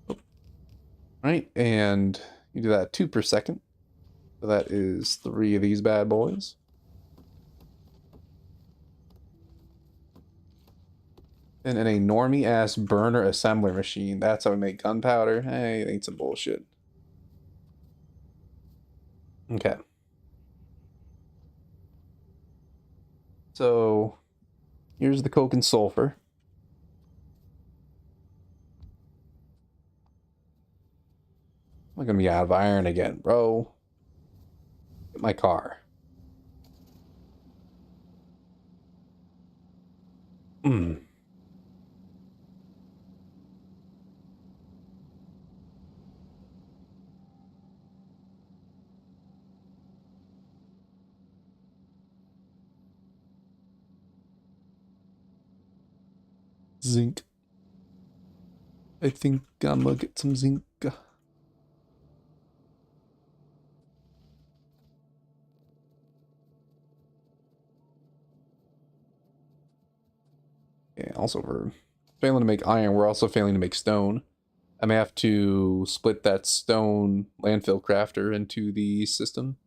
Oh. Right, and you do that 2 per second. So that is 3 of these bad boys. And in a normie ass burner assembler machine, that's how we make gunpowder. Hey, it ain't some bullshit. Okay. So here's the coke and sulfur. I'm gonna be out of iron again, bro. Get my car. Hmm. Zinc. I think I'm gonna get some zinc. Yeah, also we're failing to make iron, we're also failing to make stone. I may have to split that stone landfill crafter into the system.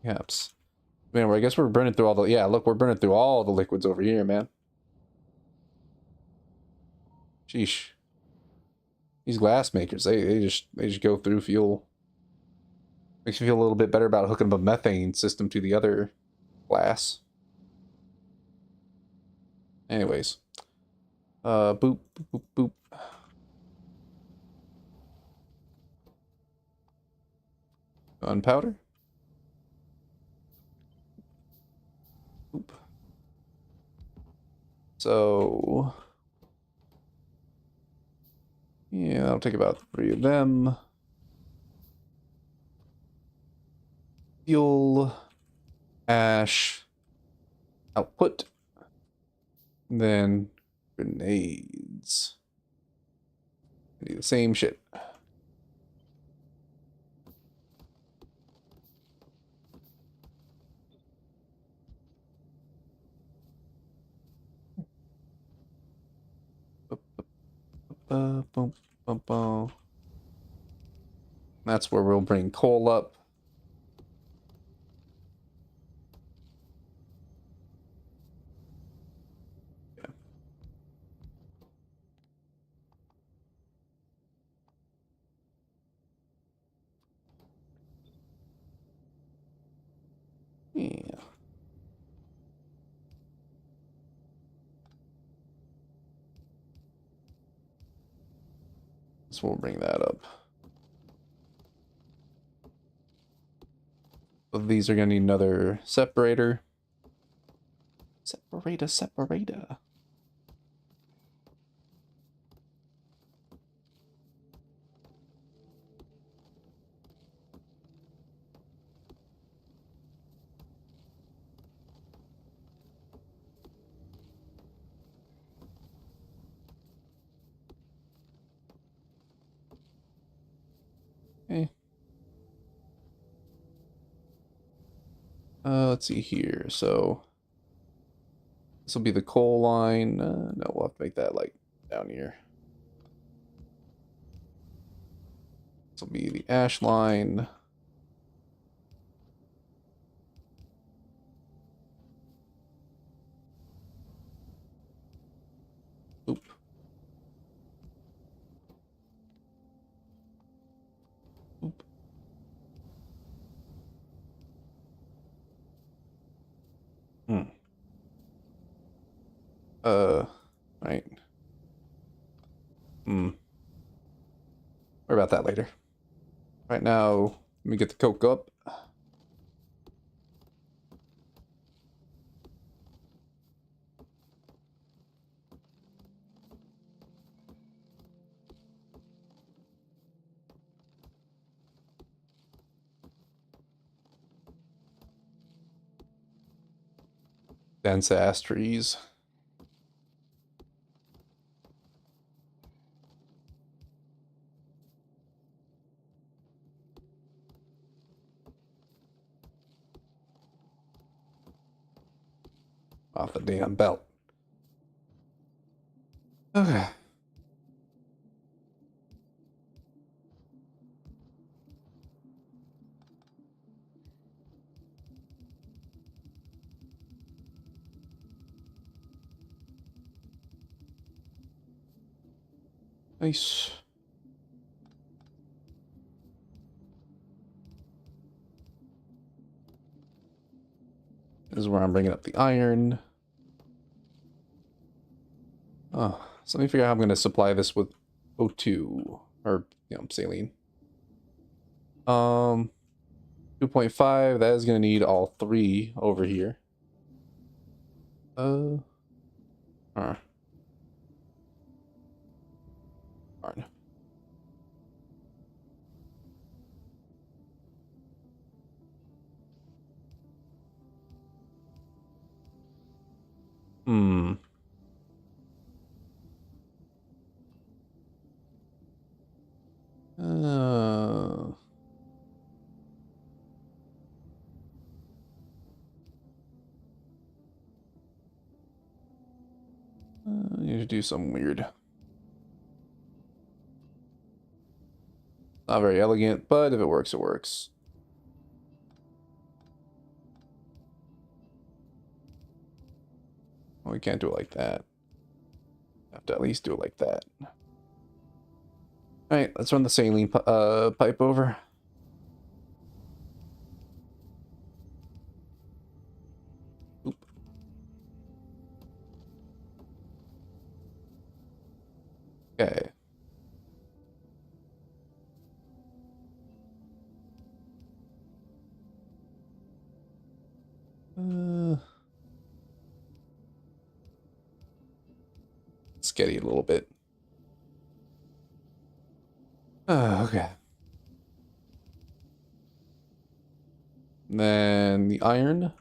Perhaps. Man, I guess we're burning through all the... Yeah, look, we're burning through all the liquids over here, man. Sheesh. These glass makers, they just go through fuel. Makes me feel a little bit better about hooking up a methane system to the other glass. Anyways. Boop, boop, boop, boop. Gunpowder. Boop. So... yeah, that'll take about 3 of them. Fuel. Ash. Output. And then grenades. Do the same shit. Boom, boom, boom. That's where we'll bring coal up. Yeah. So we'll bring that up. But these are gonna need another separator. Separator. Okay. Let's see here. So this will be the coal line. No, we'll have to make that like down here. This will be the ash line. Oop. Oop. Hmm. Right. Hmm. Worry about that later. Right now, let me get the coke up. Dense ass trees. Off the damn belt. Okay. Nice. This is where I'm bringing up the iron. Oh, so let me figure out how I'm going to supply this with O2 or saline. 2.5. That is going to need all three over here. Darn. Hmm. Uh, I need to do something weird. Not very elegant, but if it works, it works. Well, we can't do it like that. Have to at least do it like that. All right, let's run the saline pipe over. Oop. Okay. Sketty a little bit. Okay. And then the iron.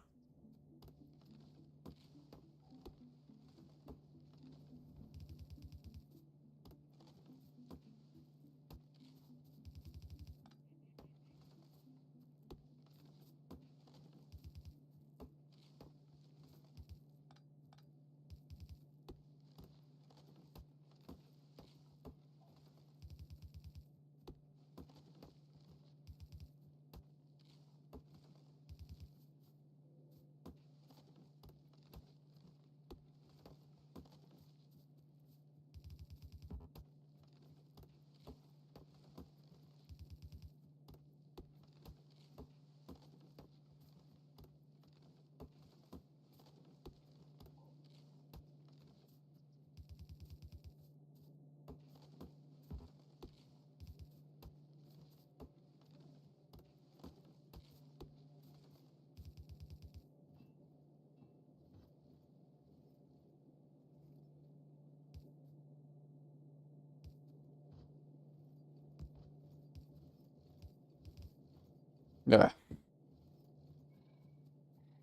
Yeah.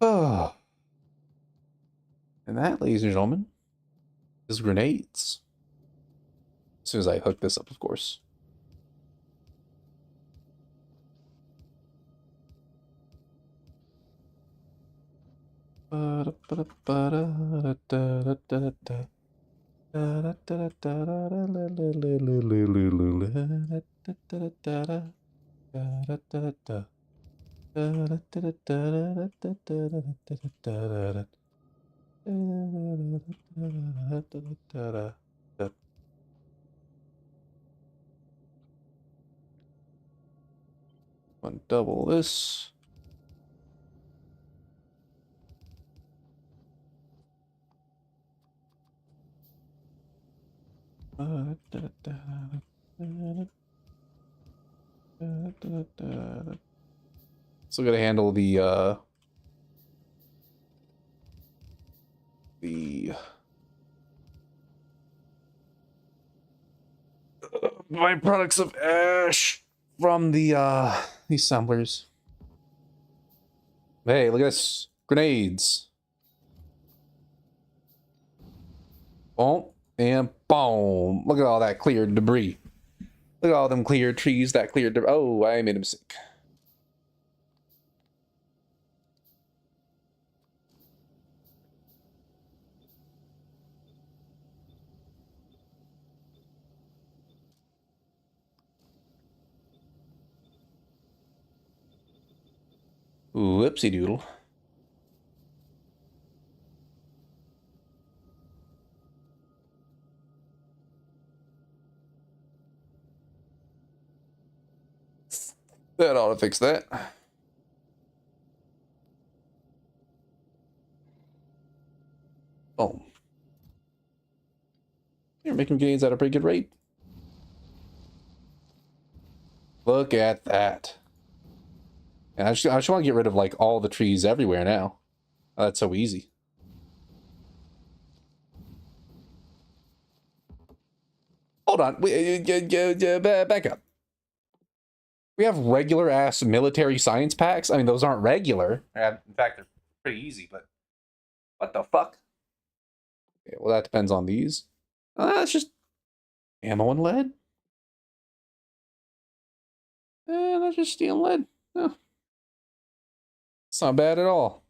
Oh. And that, ladies and gentlemen, is grenades. As soon as I hook this up, of course. One double this. Still gotta handle the byproducts of ash from the these samplers. Hey, look at this. Grenades. Boom and boom. Look at all that cleared debris. Look at all them cleared trees, that cleared debris. Oh, I made a mistake. Whoopsie doodle. That ought to fix that. Boom. You're making gains at a pretty good rate. Look at that. And I just want to get rid of like all the trees everywhere now. Oh, that's so easy. Hold on. Back up. We have regular ass military science packs. I mean, those aren't regular. In fact, they're pretty easy, but what the fuck? Okay, well, that depends on these. That's just ammo and lead. That's just steel and lead. Oh. It's not bad at all.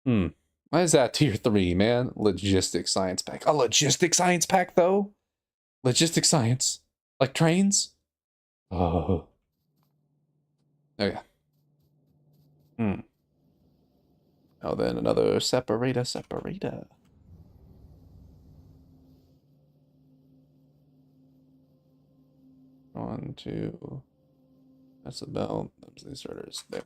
Why is that tier 3, man? Logistic science pack. A logistic science pack, though? Logistic science. Like trains? Oh. Okay. Oh, then another separator. One, two. That's the bell. Those are the inserters. There.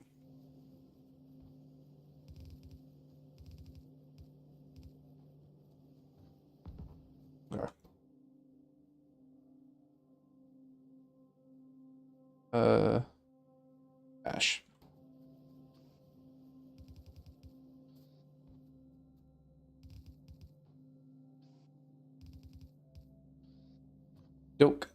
Ash. Doke.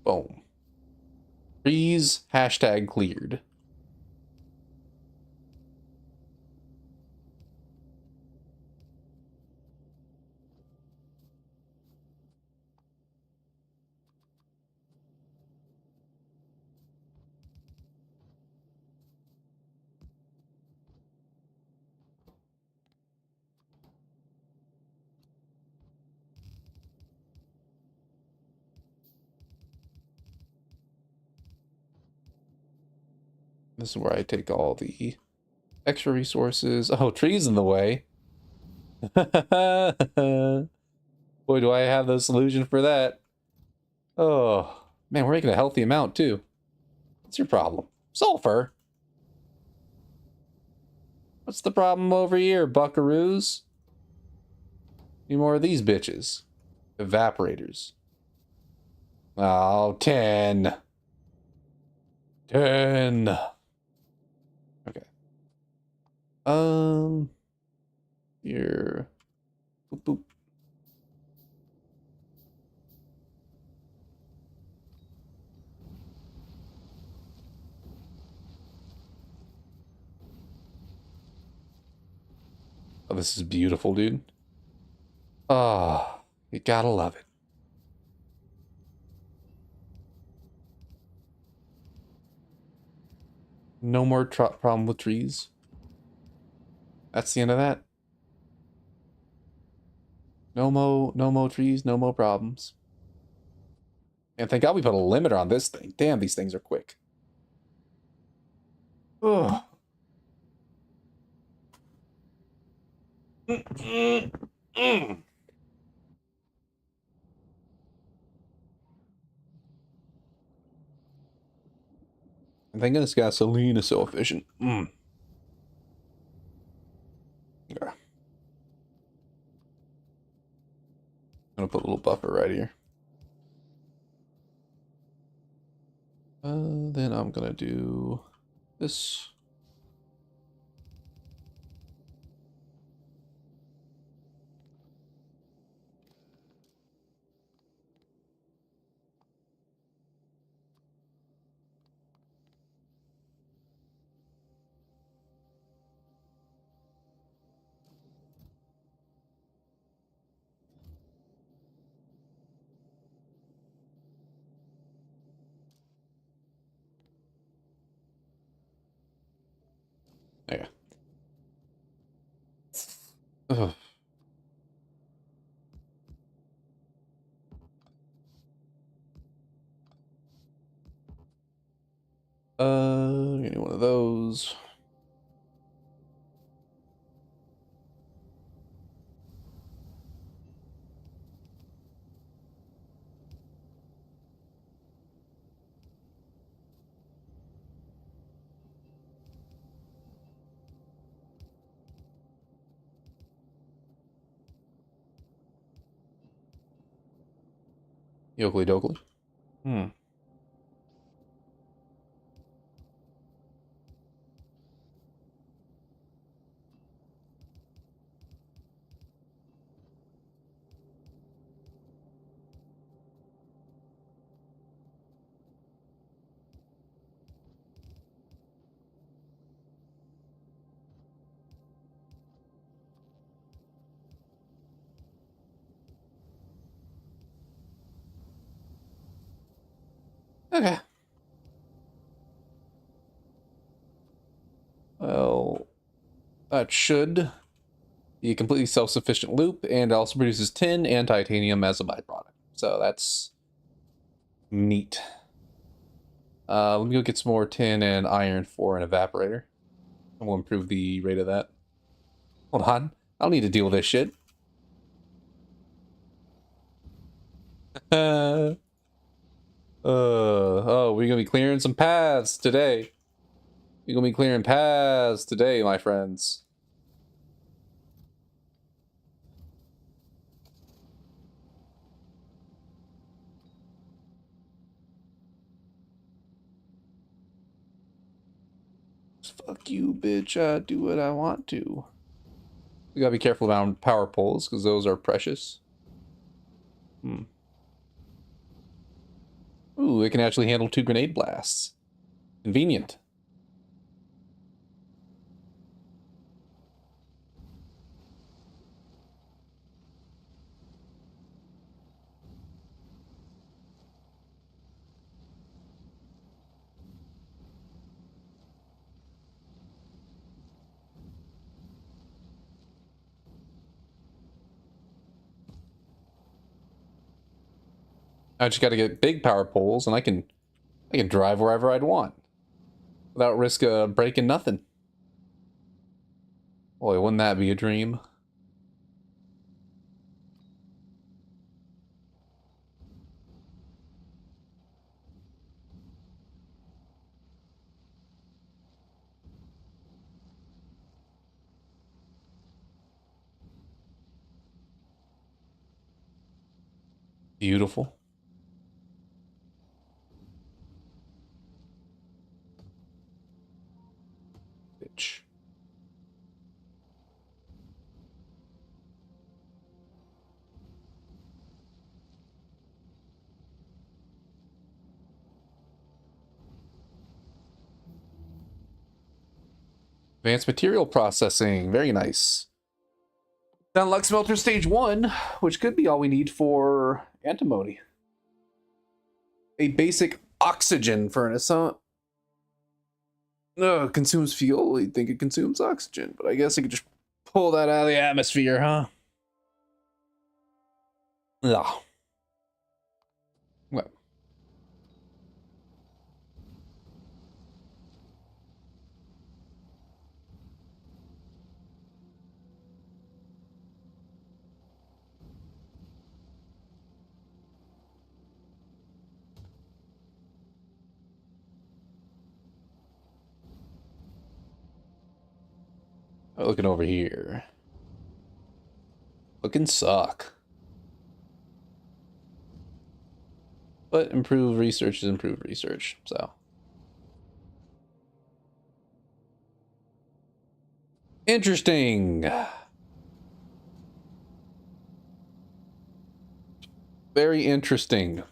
Boom. Trees, hashtag cleared. This is where I take all the extra resources. Oh, trees in the way. Boy, do I have the solution for that. Oh, man, we're making a healthy amount, too. What's your problem? Sulfur? What's the problem over here, buckaroos? Need more of these bitches. Evaporators. Oh, 10. 10. Okay. Here. Boop, boop. Oh, this is beautiful, dude. Oh, you gotta love it. No more problem with trees. That's the end of that. No more trees, no more problems. And thank God we put a limiter on this thing. Damn, these things are quick. Ugh. I think this gasoline is so efficient. Yeah. I'm gonna put a little buffer right here. Then I'm gonna do this. There. Ugh. Getting one of those. Yokley dokley. Okay. Well, that should be a completely self-sufficient loop, and also produces tin and titanium as a byproduct. So that's neat. Let me go get some more tin and iron for an evaporator. And we'll improve the rate of that. Hold on. I don't need to deal with this shit. Oh, we're gonna be clearing some paths today. We're gonna be clearing paths today, my friends. Fuck you, bitch. I do what I want to. We gotta be careful around power poles, because those are precious. Ooh, it can actually handle 2 grenade blasts. Convenient. I just gotta get big power poles, and I can drive wherever I'd want. Without risk of breaking nothing. Boy, wouldn't that be a dream? Beautiful. Bitch. Advanced material processing. Very nice. Unlock smelter stage 1, which could be all we need for antimony. A basic oxygen furnace, huh? No, consumes fuel. You'd think it consumes oxygen, but I guess I could just pull that out of the atmosphere, huh? Ugh. Well, looking over here. Looking suck. But improved research is improved research, so. Interesting. Very interesting.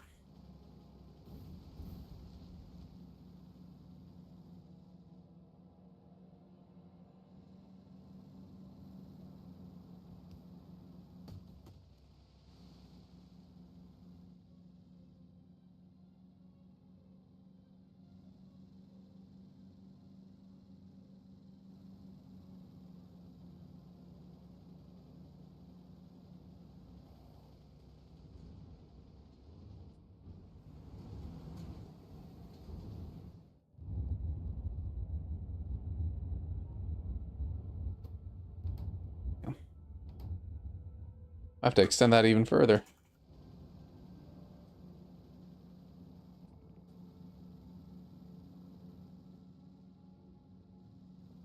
I have to extend that even further.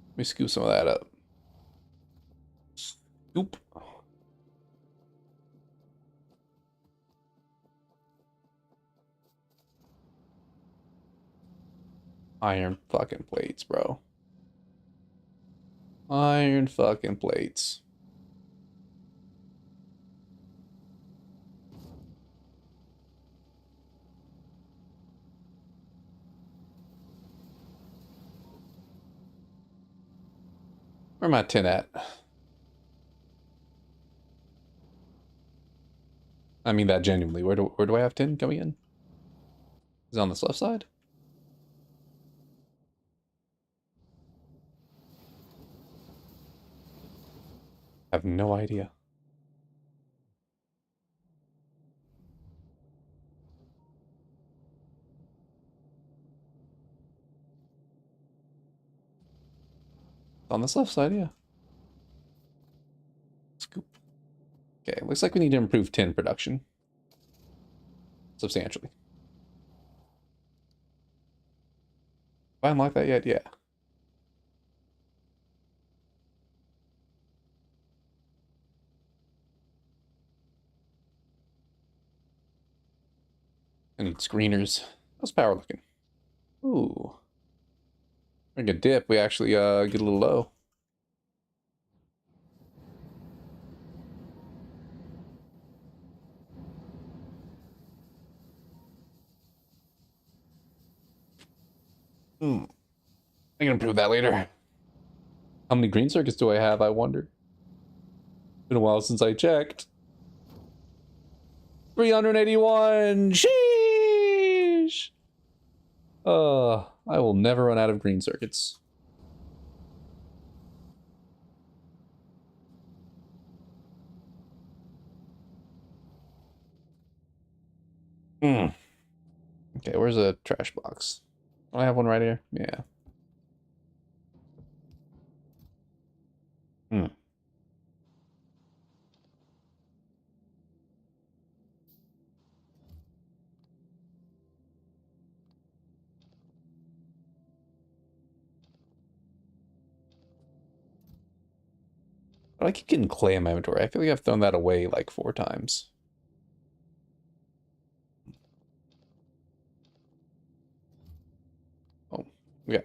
Let me scoop some of that up. Scoop. Iron fucking plates, bro. Iron fucking plates. Where my tin at? I mean that genuinely. Where do I have tin coming in? Is it on this left side? I have no idea. On this left side, yeah. Scoop. Okay, looks like we need to improve tin production. Substantially. Have I unlocked that yet? Yeah. I need screeners. How's power looking? Ooh. Like a dip, we actually get a little low. I can improve that later. How many green circuits do I have, I wonder? Been a while since I checked. 381! Sheesh! I will never run out of green circuits. Hmm. Okay, where's a trash box? Do I have one right here? Yeah. Hmm. But I keep getting clay in my inventory. I feel like I've thrown that away like 4 times. Oh, okay.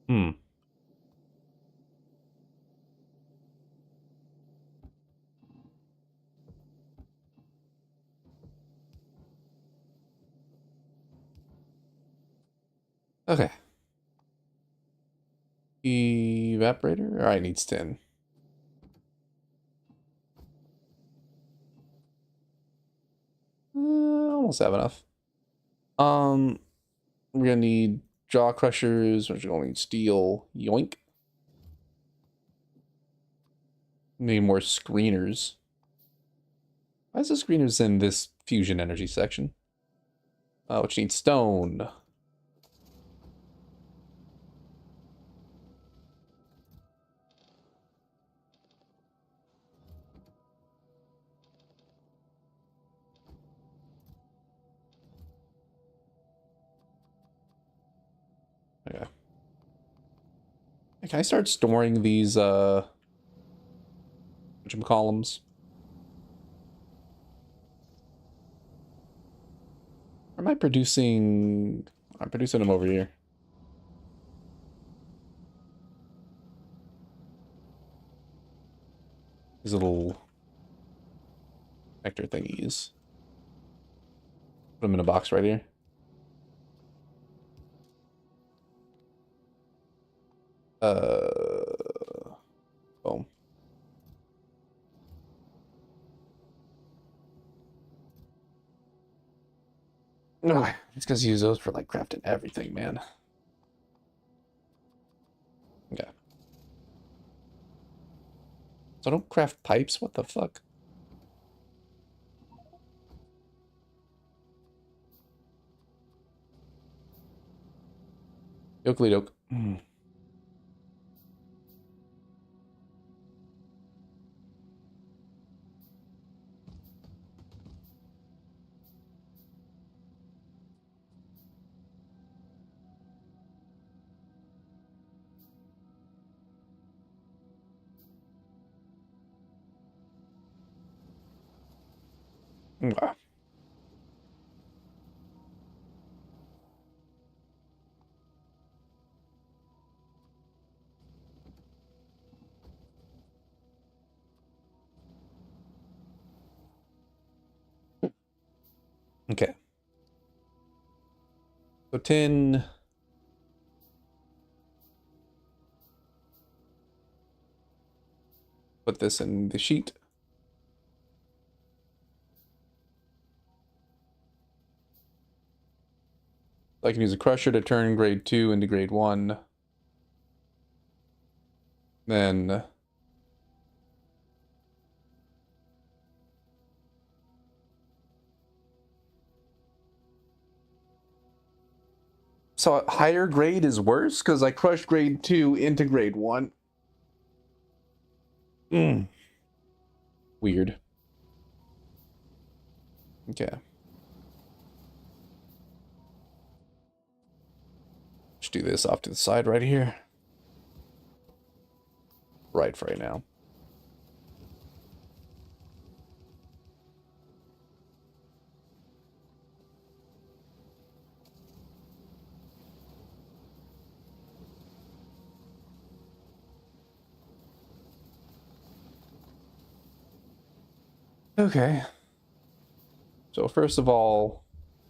Hmm. Okay. Evaporator? All right, needs 10. Almost have enough. We're gonna need jaw crushers. We're gonna need steel. Yoink. Need more screeners. Why is the screeners in this fusion energy section? Which needs stone. Okay. Can I start storing these whatchamacallums? Or am I producing? I'm producing them over here. These little vector thingies. Put them in a box right here. Boom. Ugh, it's because use those for like crafting everything, man. Okay. So I don't craft pipes? What the fuck? Yokely doke. Okay. So 10. Put this in the sheet. I can use a crusher to turn grade 2 into grade 1. Then so higher grade is worse because I crushed grade 2 into grade 1. Weird. Okay. Let's do this off to the side right here. Right for right now. Okay. So first of all,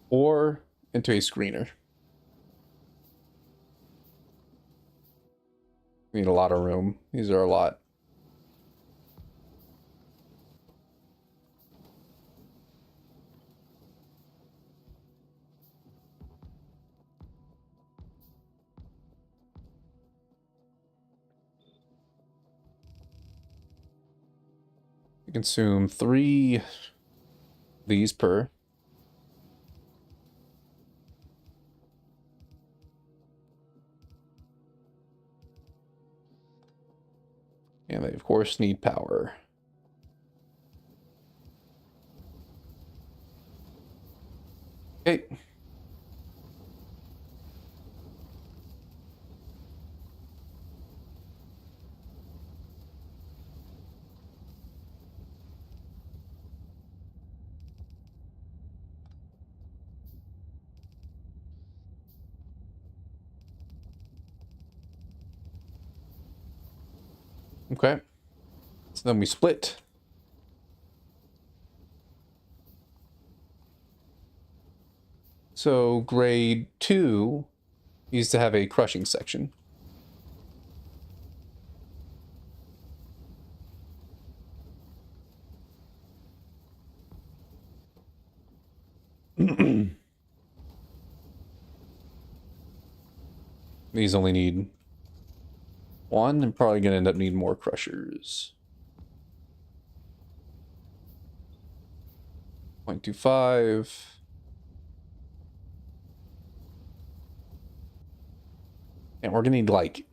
ore into a screener. We need a lot of room. These are a lot. We consume 3 these per. And they, of course, need power. Okay. Okay. So then we split. So grade 2 needs to have a crushing section. These only need 1. I'm probably going to end up needing more crushers. 0.25. And we're going to need like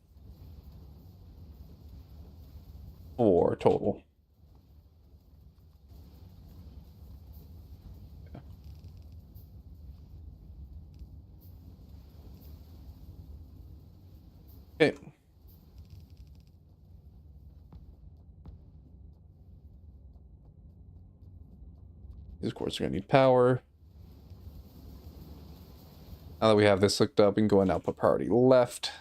4 total. Okay. Of course, we're going to need power. Now that we have this hooked up, we can go and output priority left.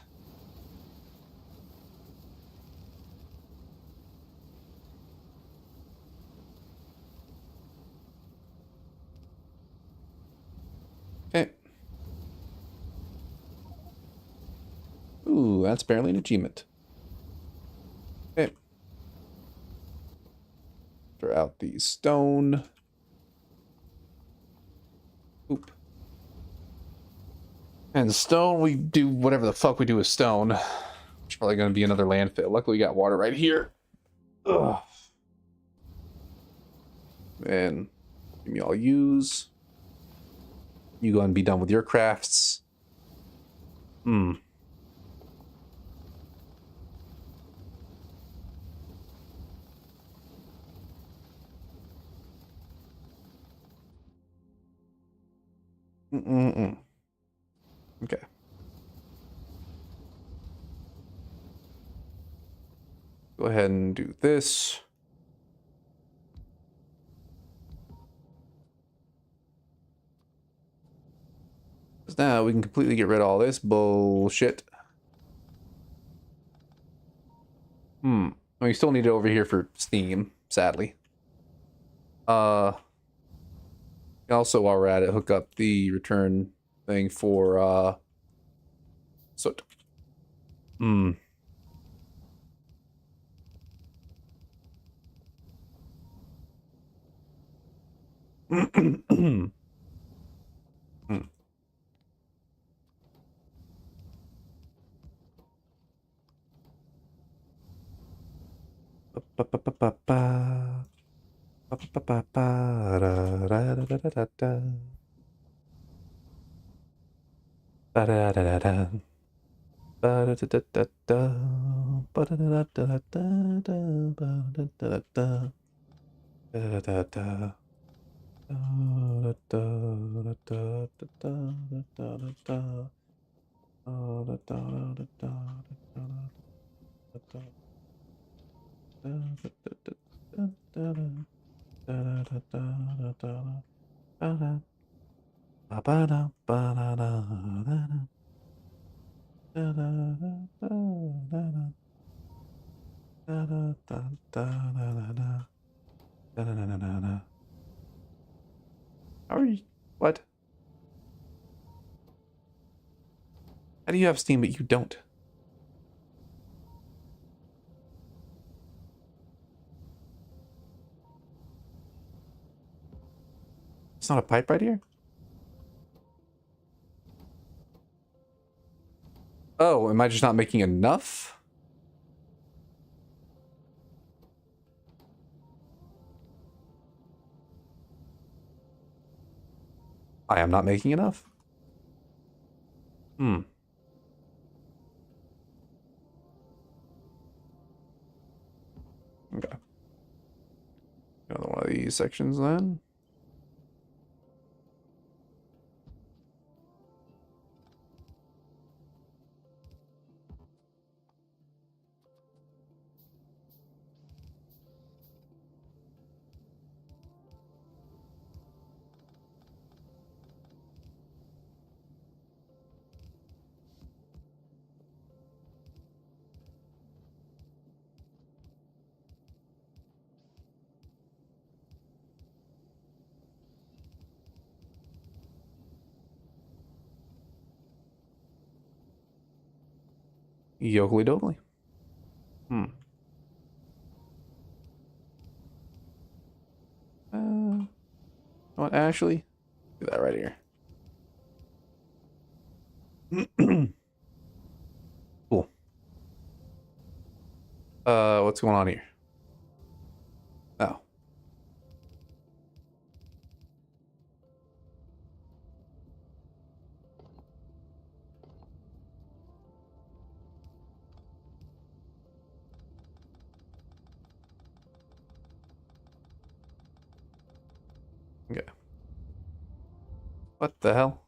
Okay. Ooh, that's barely an achievement. Okay. Throw out the stone. Oop. And stone, we do whatever the fuck we do with stone. It's probably going to be another landfill. Luckily, we got water right here. Ugh. And give me all use. You go and be done with your crafts. Hmm. Okay. Go ahead and do this. Because now we can completely get rid of all this bullshit. We still need it over here for Steam, sadly. Also, while we're at it, hook up the return thing for, soot. Hmm. Hmm. How are you? What? How do you have Steam but you don't? It's not a pipe right here? Oh, am I just not making enough? I am not making enough? Hmm. these sections then. Yokely dokely. What, Ashley? Do that right here. Cool. What's going on here? Oh. Okay. What the hell?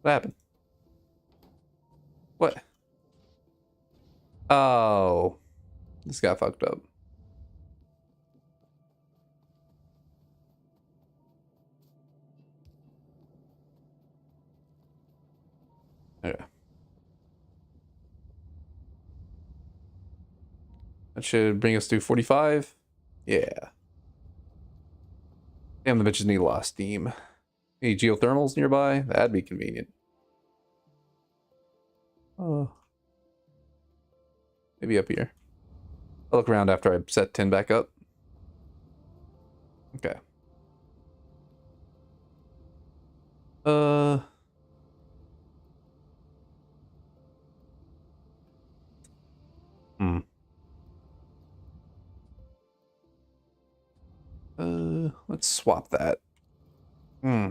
What happened? What? Oh. This got fucked up. Okay. That should bring us to 45. Yeah. Damn, the bitches need a lot of steam. Any geothermals nearby? That'd be convenient. Oh. Maybe up here. I'll look around after I set 10 back up. Okay. Hmm. Let's swap that. Hmm.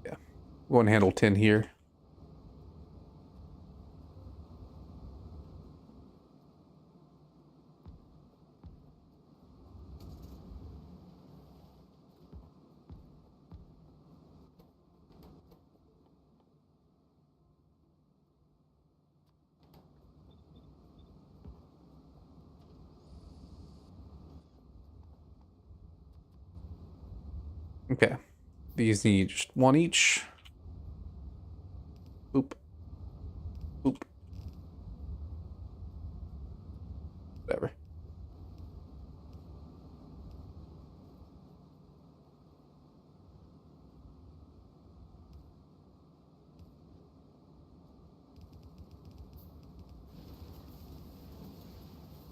Yeah. Go and handle 10 here. Okay. These need just one each. Boop. Boop. Whatever.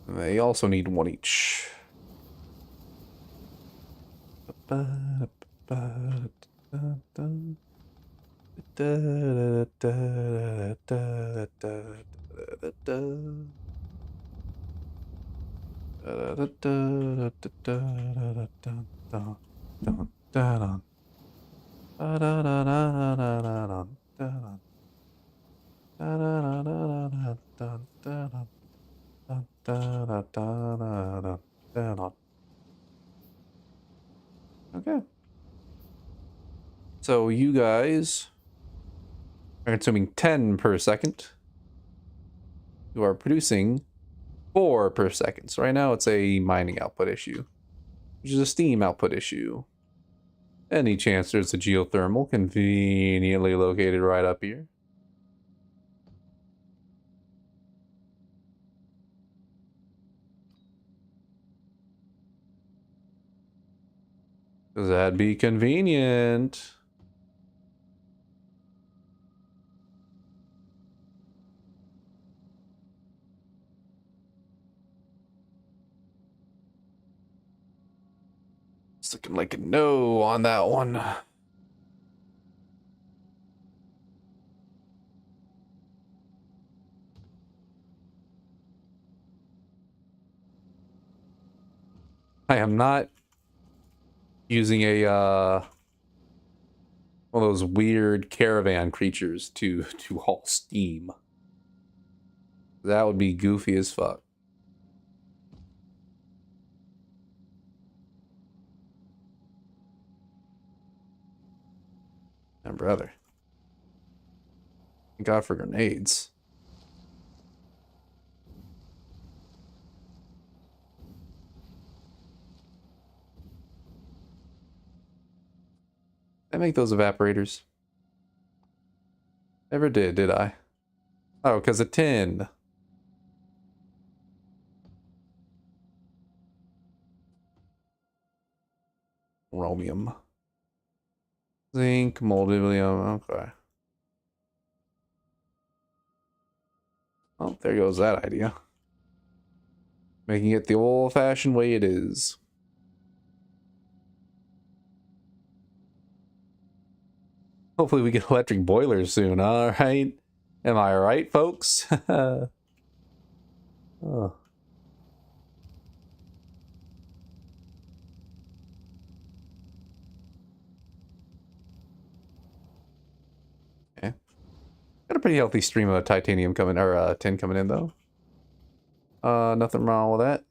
They also need one each. Okay. So you guys are consuming 10 per second. You are producing 4 per second. So right now it's a mining output issue, which is a steam output issue. Any chance there's a geothermal conveniently located right up here? Because that'd be convenient. It's looking like a no on that one. I am not using a one of those weird caravan creatures to haul steam. That would be goofy as fuck. My brother. Thank God for grenades. I make those evaporators. Never did I? Oh, because of tin. Chromium. Zinc, molybdenum, okay. Oh, there goes that idea. Making it the old-fashioned way it is. Hopefully we get electric boilers soon, alright? Am I right, folks? Oh. Okay. Got a pretty healthy stream of titanium coming, or tin coming in, though. Nothing wrong with that.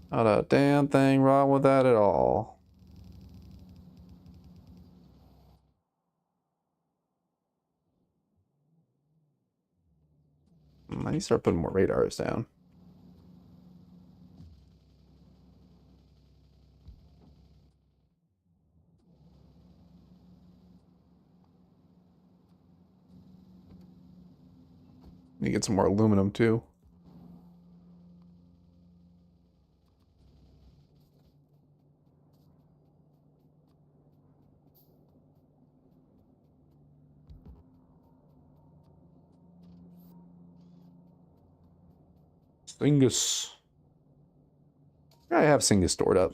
Not a damn thing wrong with that at all. I need to start putting more radars down. Need to get some more aluminum, too. Singus. I have Singus stored up.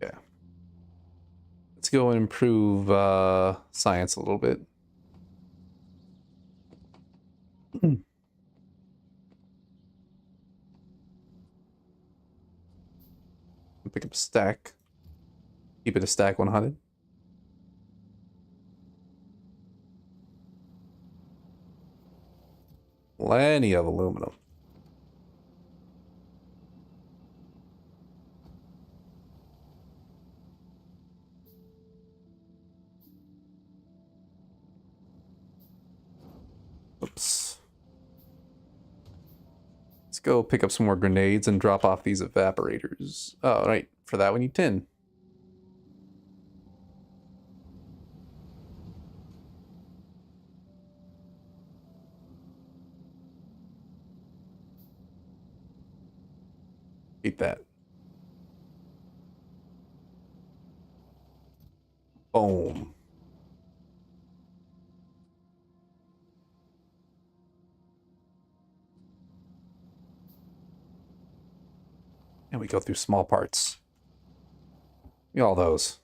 Yeah. Let's go and improve science a little bit. Pick up a stack. Keep it a stack 100. Plenty of aluminum. Oops. Let's go pick up some more grenades and drop off these evaporators. Oh, right. For that we need tin. Keep that. Boom. And we go through small parts. All those.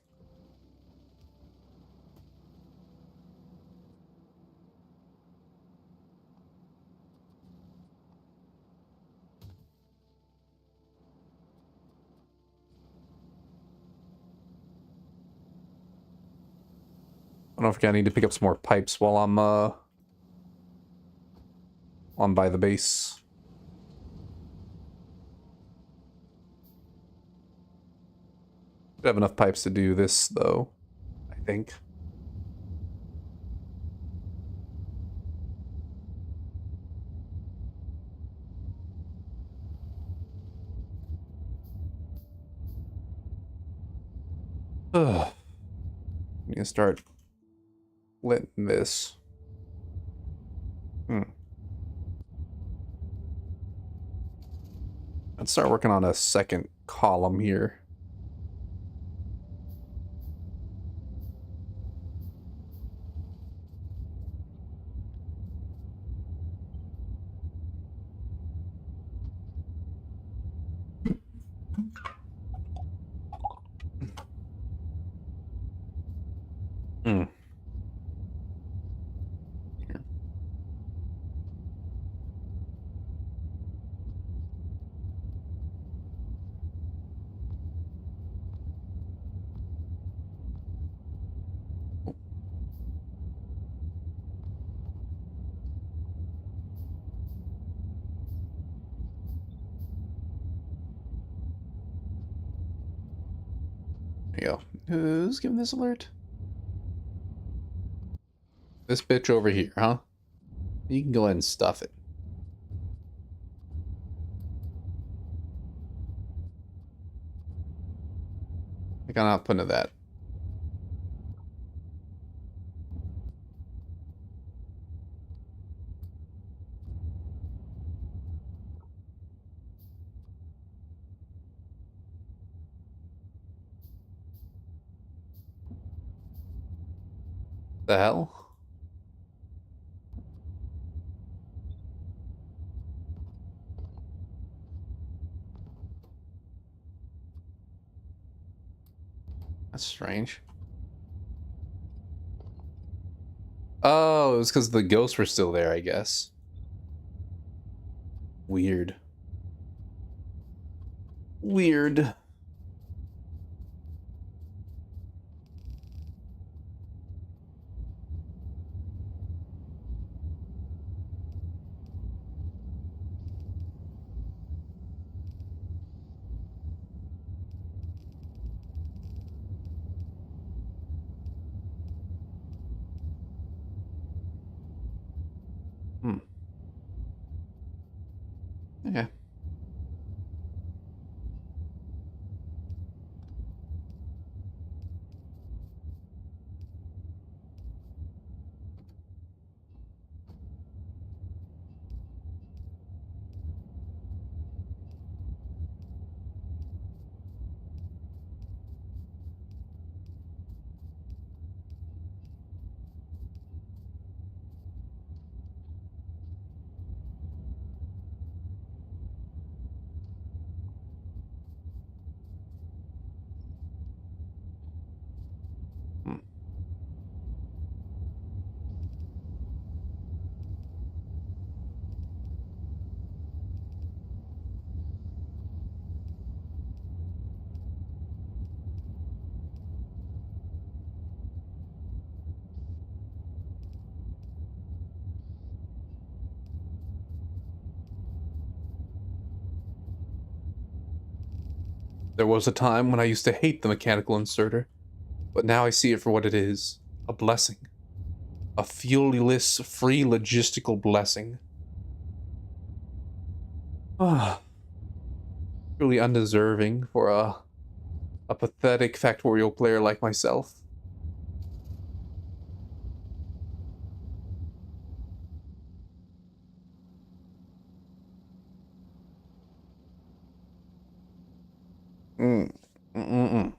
I don't forget I need to pick up some more pipes while I'm by the base. I have enough pipes to do this though, I think. Ugh. I'm gonna start letting this. Let's start working on a second column here. Hmm. There you go. Who's giving this alert? This bitch over here, huh? You can go ahead and stuff it. I got output of that. The hell? That's strange. Oh, it was because the ghosts were still there, I guess. Weird. Weird. Hmm. Okay. Hmm. There was a time when I used to hate the mechanical inserter, but now I see it for what it is. A blessing. A fuelless, free logistical blessing. Ah, truly undeserving for a pathetic Factorio player like myself. Mm. Mm-mm-mm.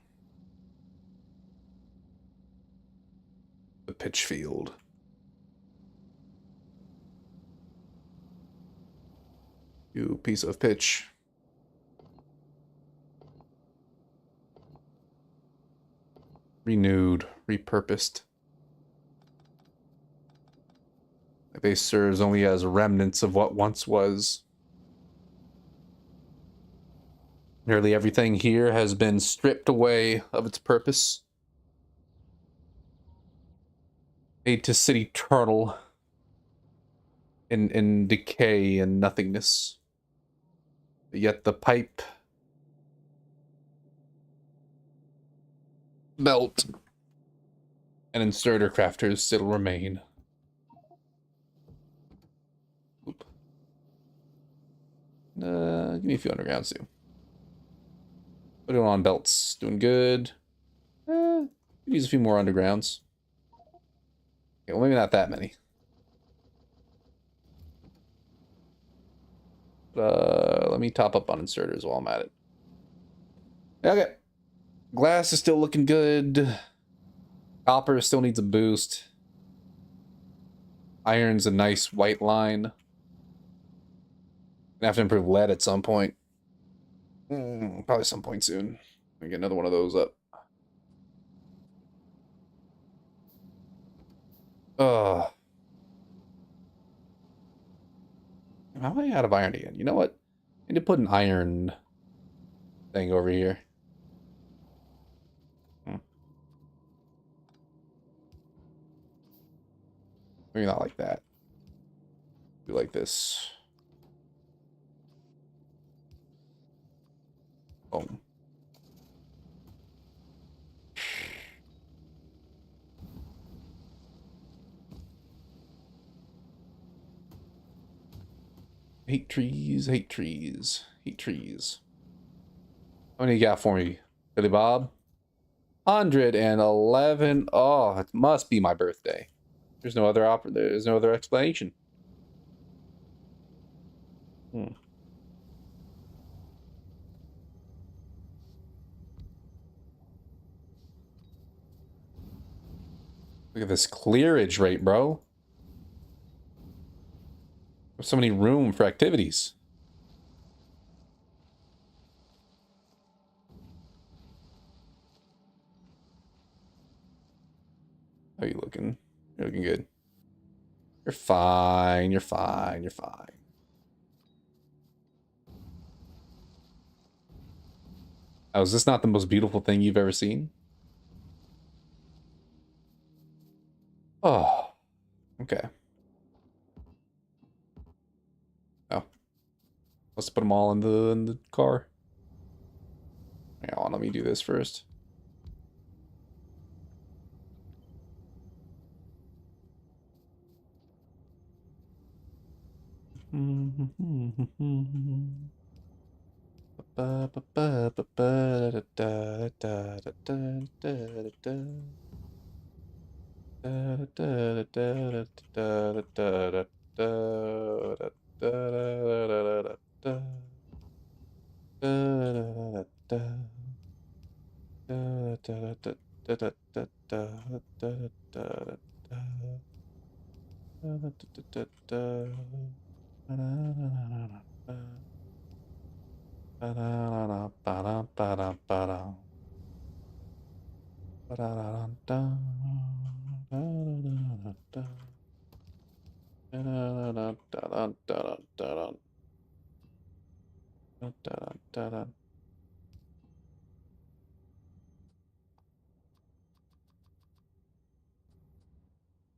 The pitch field. You piece of pitch. Renewed, repurposed. The base serves only as remnants of what once was. Nearly everything here has been stripped away of its purpose. Made to sit eternal in decay and nothingness. Yet the pipe, belt, and inserter crafters still remain. Oop. Give me a few undergrounds too. Put it on belts. Doing good. Use a few more undergrounds. Okay, well, maybe not that many. Let me top up on inserters while I'm at it. Okay. Glass is still looking good. Copper still needs a boost. Iron's a nice white line. Gonna have to improve lead at some point. Probably some point soon. We get another one of those up. Ugh. How am I out of iron again? You know what? I need to put an iron thing over here. Maybe not like that. Do like this. Boom. Hate trees, hate trees, hate trees. How many you got for me, Billy Bob? 111. Oh, it must be my birthday. There's no other there's no other explanation. Hmm. Look at this clearage rate, bro. There's so many room for activities. How are you looking? You're looking good. You're fine. You're fine. You're fine. Oh, is this not the most beautiful thing you've ever seen? Oh, okay. Oh, let's put them all in the car. Hang on, let me do this first.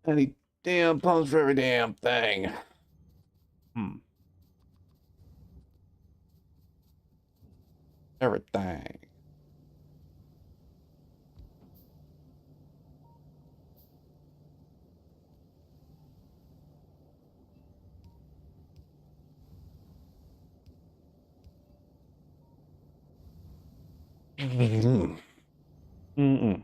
Any damn pumps for every damn thing. Everything. Mm-mm.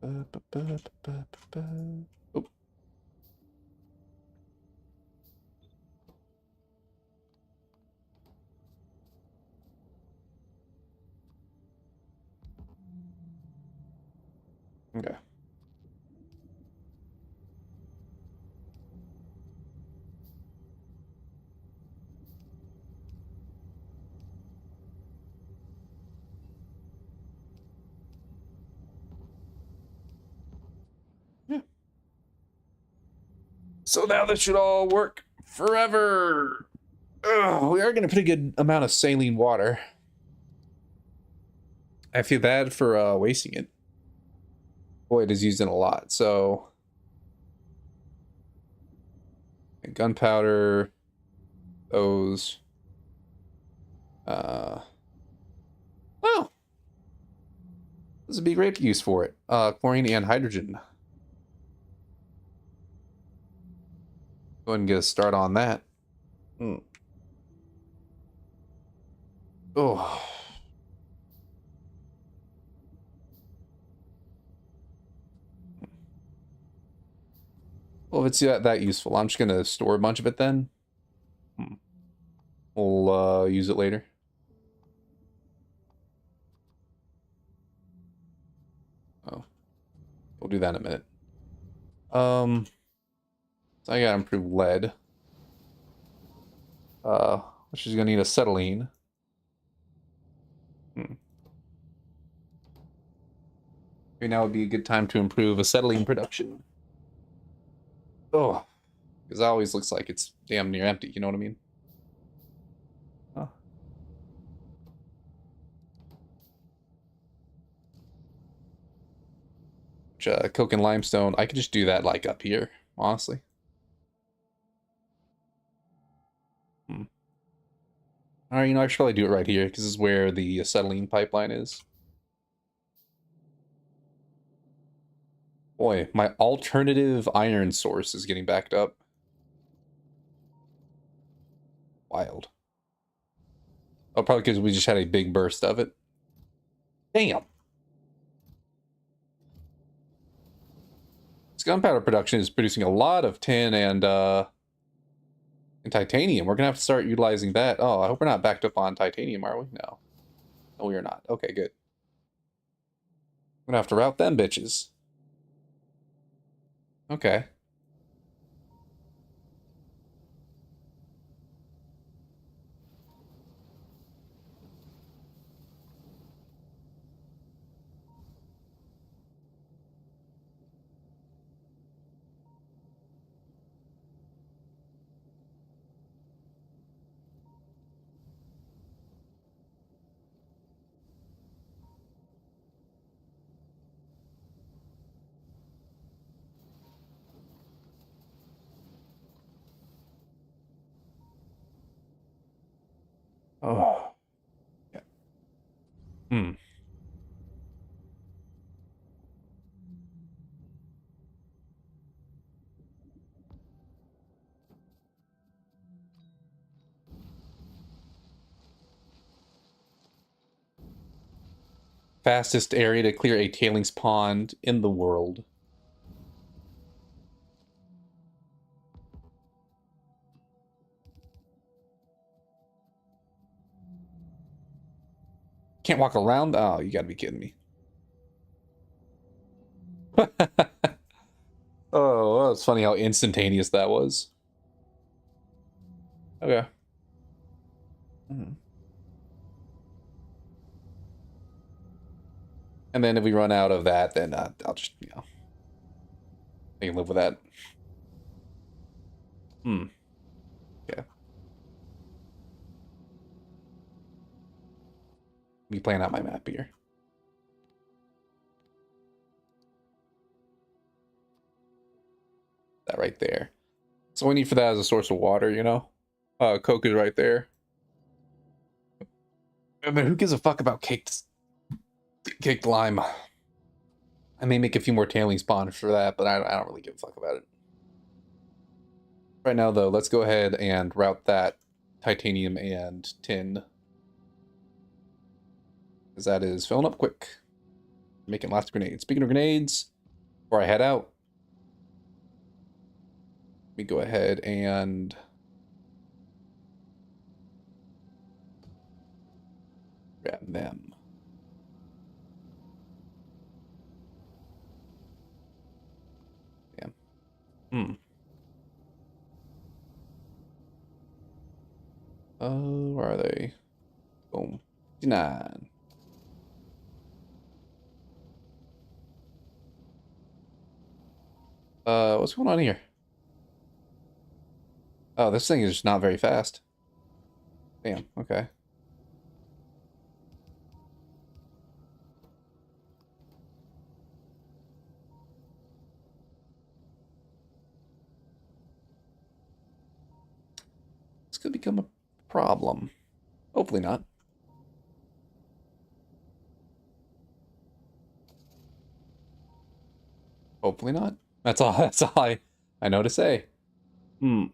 Oh, okay. Yeah. So now this should all work forever. Oh, we are getting a pretty good amount of saline water. I feel bad for wasting it. Boy, it is used in a lot. So gunpowder, those. Oh, this would be great use for it. Chlorine and hydrogen. Go ahead and get a start on that. Oh. Well, if it's that useful, I'm just gonna store a bunch of it then. We'll use it later. Oh, we'll do that in a minute. So I gotta improve lead. Which is gonna need acetylene. Maybe now would be a good time to improve acetylene production. Oh, because it always looks like it's damn near empty. You know what I mean? Oh. Which, coke and limestone. I could just do that like up here, honestly. Alright, you know, I should probably do it right here, because this is where the acetylene pipeline is. Boy, my alternative iron source is getting backed up. Wild. Oh, probably because we just had a big burst of it. Damn. This gunpowder production is producing a lot of tin and titanium. We're gonna have to start utilizing that. Oh, I hope we're not backed up on titanium, are we? No. No, we are not. Okay, good. I'm gonna have to route them bitches. Okay. Oh. Yeah. Hmm. Fastest area to clear a tailings pond in the world. Can't walk around? Oh, you gotta be kidding me. Oh, it's funny how instantaneous that was. Okay. Mhm. And then if we run out of that, then I'll just, you know, I can live with that. Hmm. Yeah. Me playing out my map here. That right there. So we need for that as a source of water, you know? Coke is right there. And then who gives a fuck about caked lime? I may make a few more tailing spawns for that, but I don't really give a fuck about it. Right now, though, let's go ahead and route that titanium and tin. Because that is filling up quick. Making lots of grenades. Speaking of grenades, before I head out, let me go ahead and grab them. Damn. Hmm. Where are they? Boom. 59. What's going on here? Oh, this thing is just not very fast. Damn, okay. This could become a problem. Hopefully not. Hopefully not. That's all I know to say. Hmm.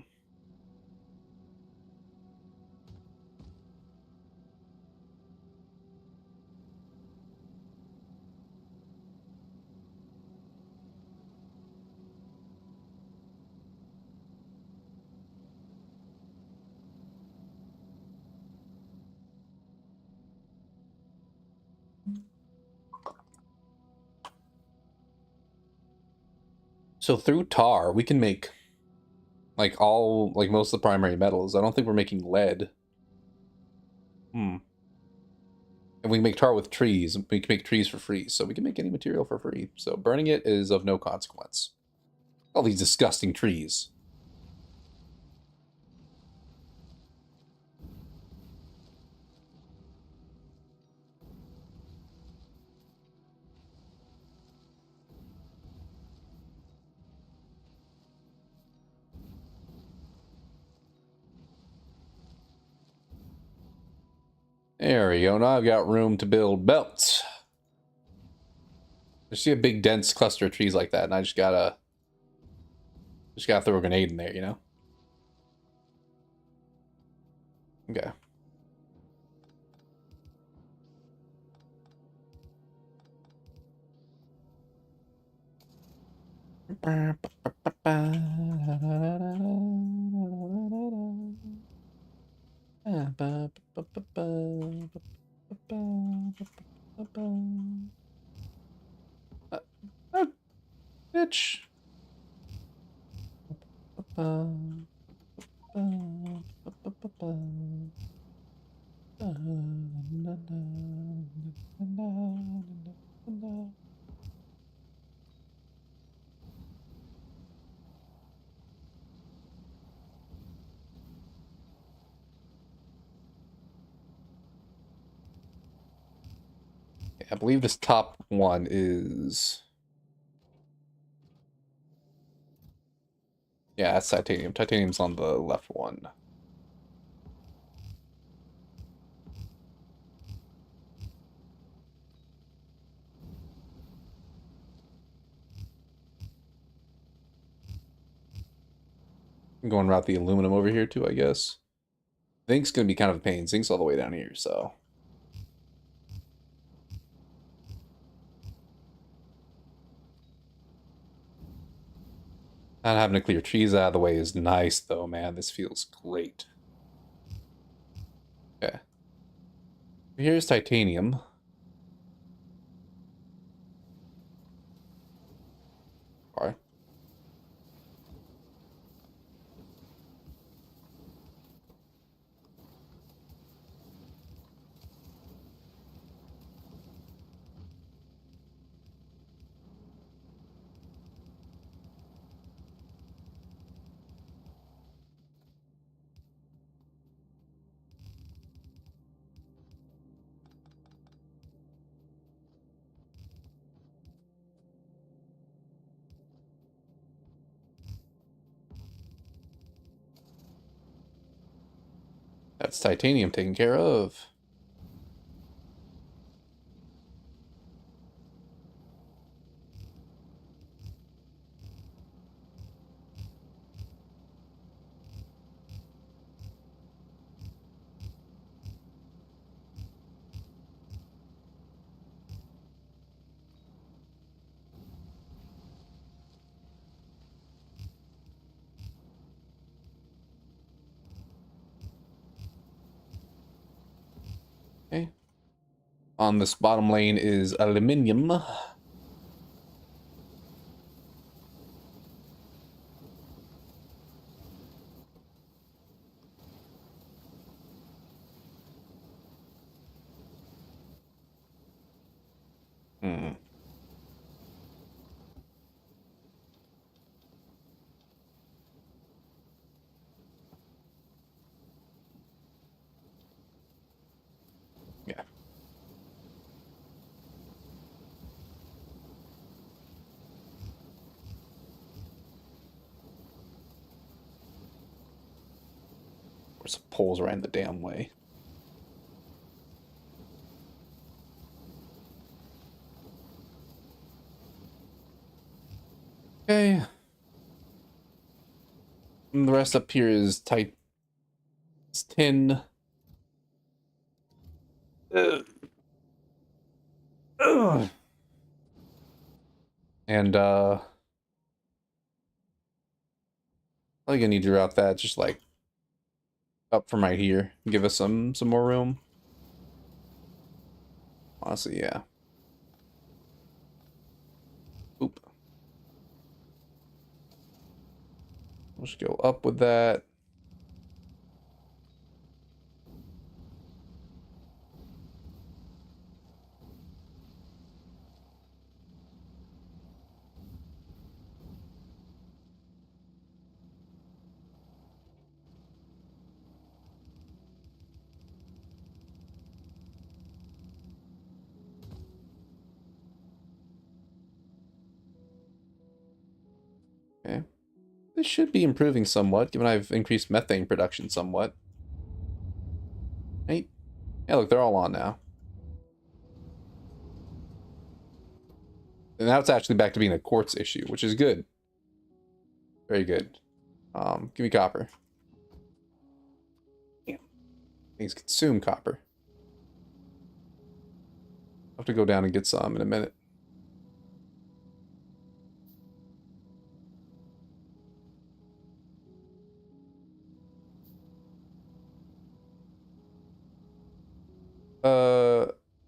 So through tar, we can make like most of the primary metals. I don't think we're making lead. Hmm. And we can make tar with trees. We can make trees for free, so we can make any material for free. So burning it is of no consequence. All these disgusting trees. There we go. Now I've got room to build belts. I see a big dense cluster of trees like that, and I just gotta throw a grenade in there, you know? Okay. Bitch. I believe this top one is... Yeah, that's titanium. Titanium's on the left one. I'm going around the aluminum over here too, I guess. Zinc's gonna be kind of a pain. Zinc's all the way down here, so... Not having to clear trees out of the way is nice, though, man. This feels great. Okay. Here's titanium. Alright. That's titanium taken care of. Okay. On this bottom lane is aluminium. Hmm. Yeah. Or some poles right in the damn way. Okay. And the rest up here is tight. It's tin. Ugh. And I think I need to route that just like up from right here. Give us some more room. Honestly, yeah. Oop. We'll just go up with that. Okay. This should be improving somewhat, given I've increased methane production somewhat. Right? Yeah, look, they're all on now. And now it's actually back to being a quartz issue, which is good. Very good. Give me copper. Damn. Things consume copper. I'll have to go down and get some in a minute.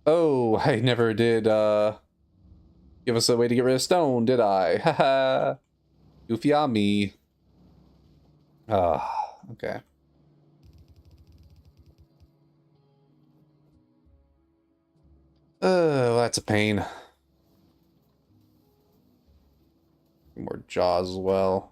Oh, I never did, give us a way to get rid of stone, did I? Haha. Goofy on me. Ah, okay. Well, that's a pain. More jaws as well.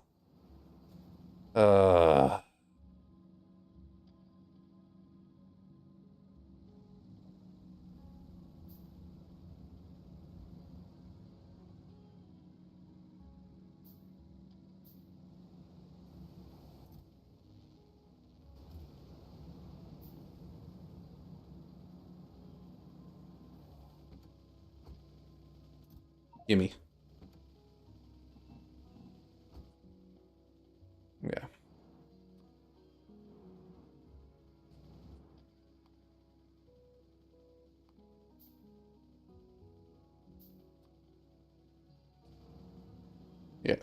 Gimme. Yeah. Yeah.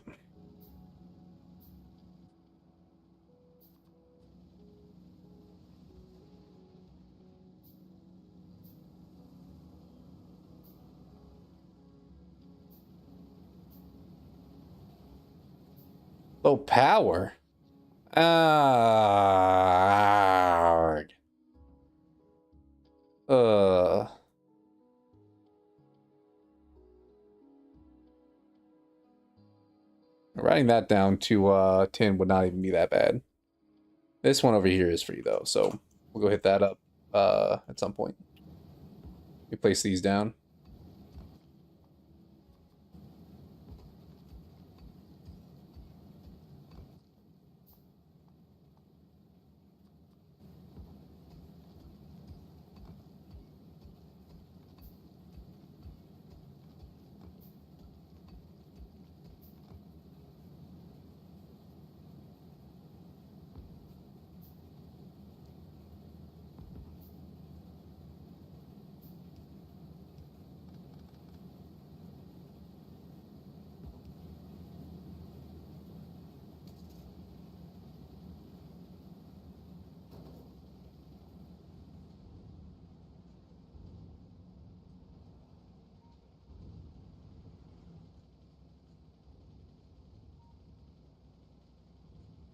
Low power. Arrgh. Writing that down to 10 would not even be that bad. This one over here is free though, so we'll go hit that up at some point. We place these down.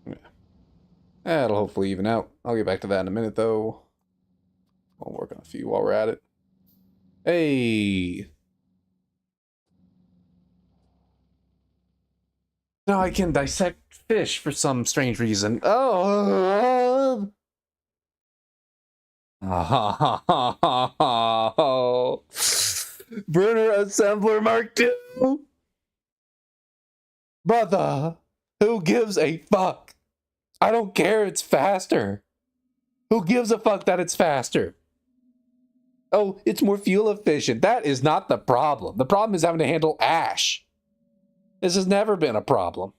Yeah. That'll hopefully even out. I'll get back to that in a minute though. I'll work on a few while we're at it. Hey! Now I can dissect fish for some strange reason. Oh! Burner Assembler Mark II! Brother, who gives a fuck? I don't care, it's faster. Who gives a fuck that it's faster? Oh, it's more fuel efficient. That is not the problem. The problem is having to handle ash. This has never been a problem.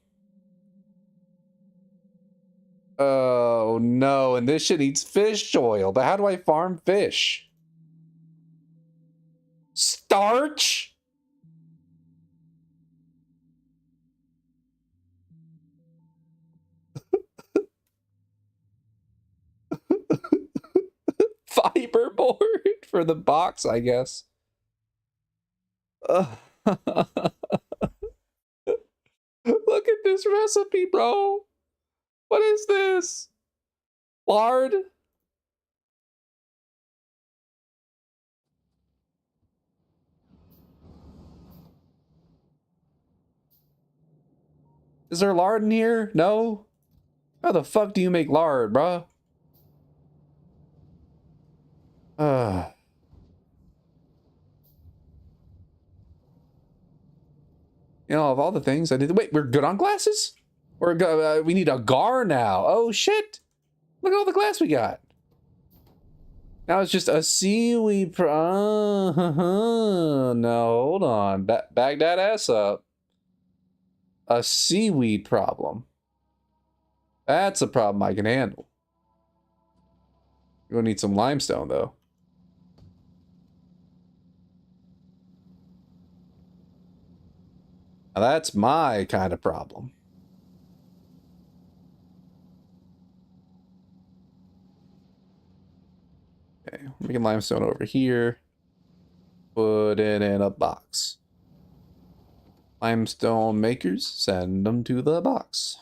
Oh no, and this shit eats fish oil. But how do I farm fish? Starch? Fiberboard for the box, I guess. Look at this recipe, bro. What is this? Lard? Is there lard in here? No? How the fuck do you make lard, bruh? You know, of all the things I did... Wait, we're good on glasses? Or we need a gar now. Oh, shit. Look at all the glass we got. Now it's just a seaweed no, hold on. Bag that ass up. A seaweed problem. That's a problem I can handle. You're gonna need some limestone, though. Now that's my kind of problem. Okay, making limestone over here. Put it in a box. Limestone makers, send them to the box.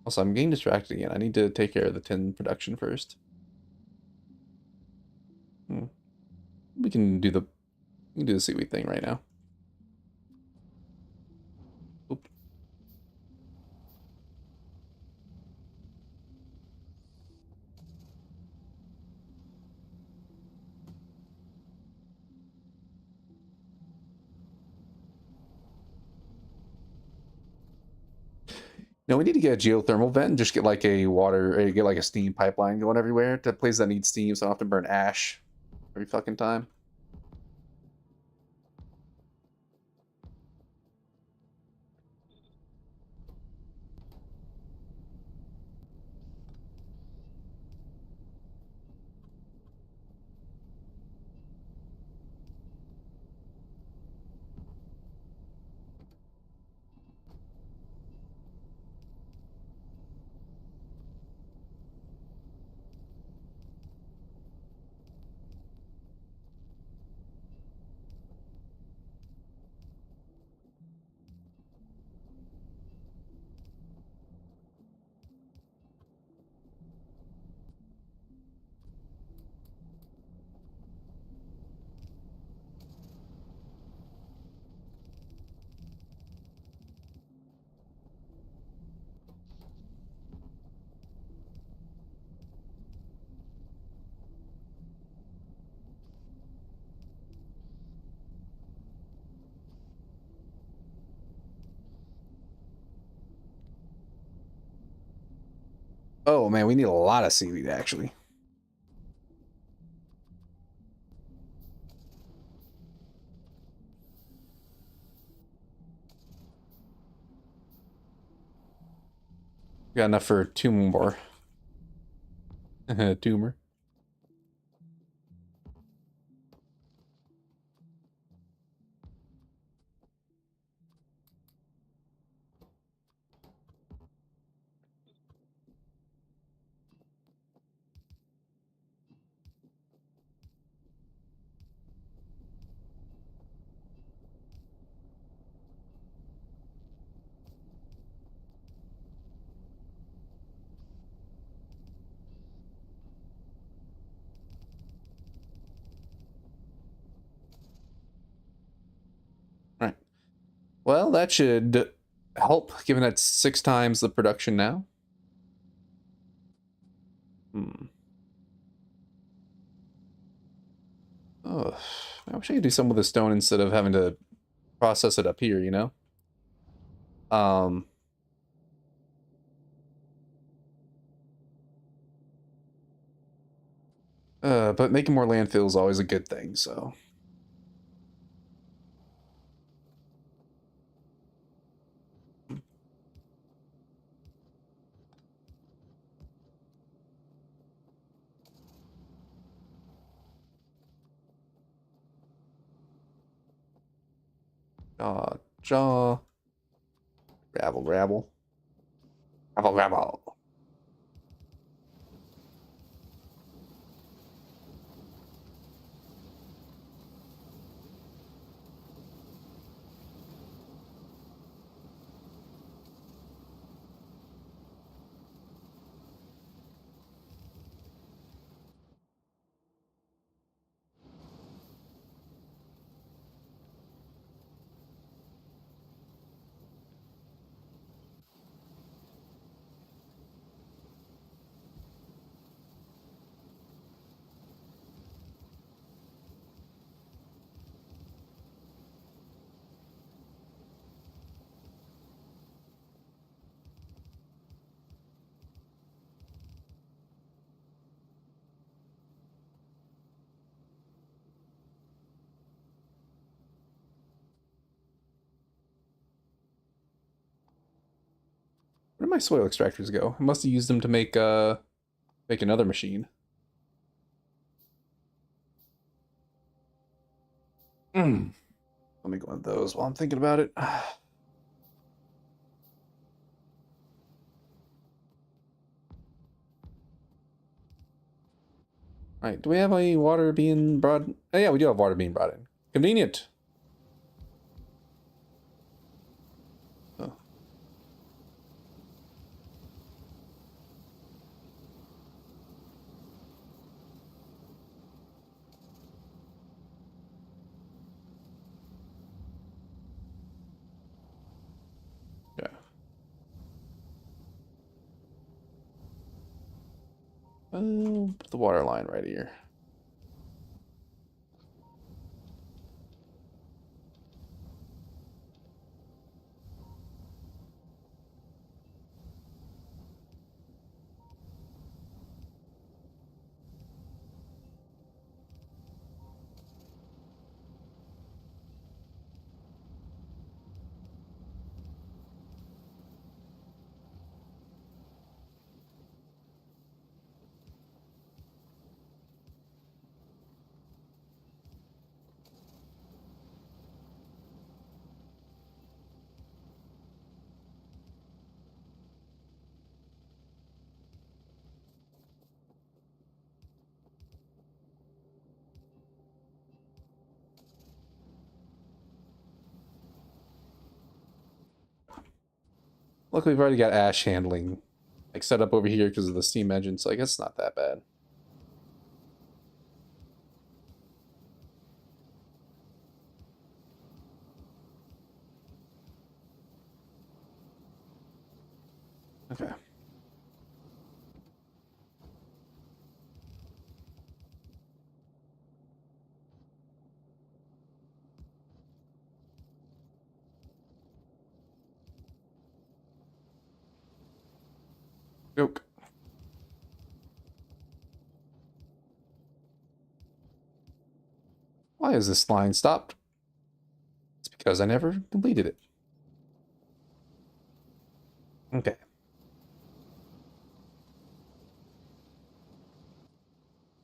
Also, I'm getting distracted again. I need to take care of the tin production first. We can do the seaweed thing right now. Oop. No, we need to get a geothermal vent and just get like a water, or get like a steam pipeline going everywhere to places that need steam, so I don't have to burn ash every fucking time. Oh man, we need a lot of seaweed actually. We got enough for two more. Tumor. All right. Well, that should help, given that's 6 times the production now. Oh, I wish I could do some with the stone instead of having to process it up here, you know? Um, but making more landfill is always a good thing, so. Jaw. Gravel, gravel. Gravel, gravel. Where did my soil extractors go? I must have used them to make another machine. Let me go with those while I'm thinking about it. Alright, do we have any water being brought? Oh yeah, we do have water being brought in. Convenient. Oh. Yeah. Put the water line right here. Luckily, we've already got ash handling like set up over here because of the steam engine, so I guess it's not that bad. Okay. Yoke. Why is this line stopped? It's because I never completed it. Okay.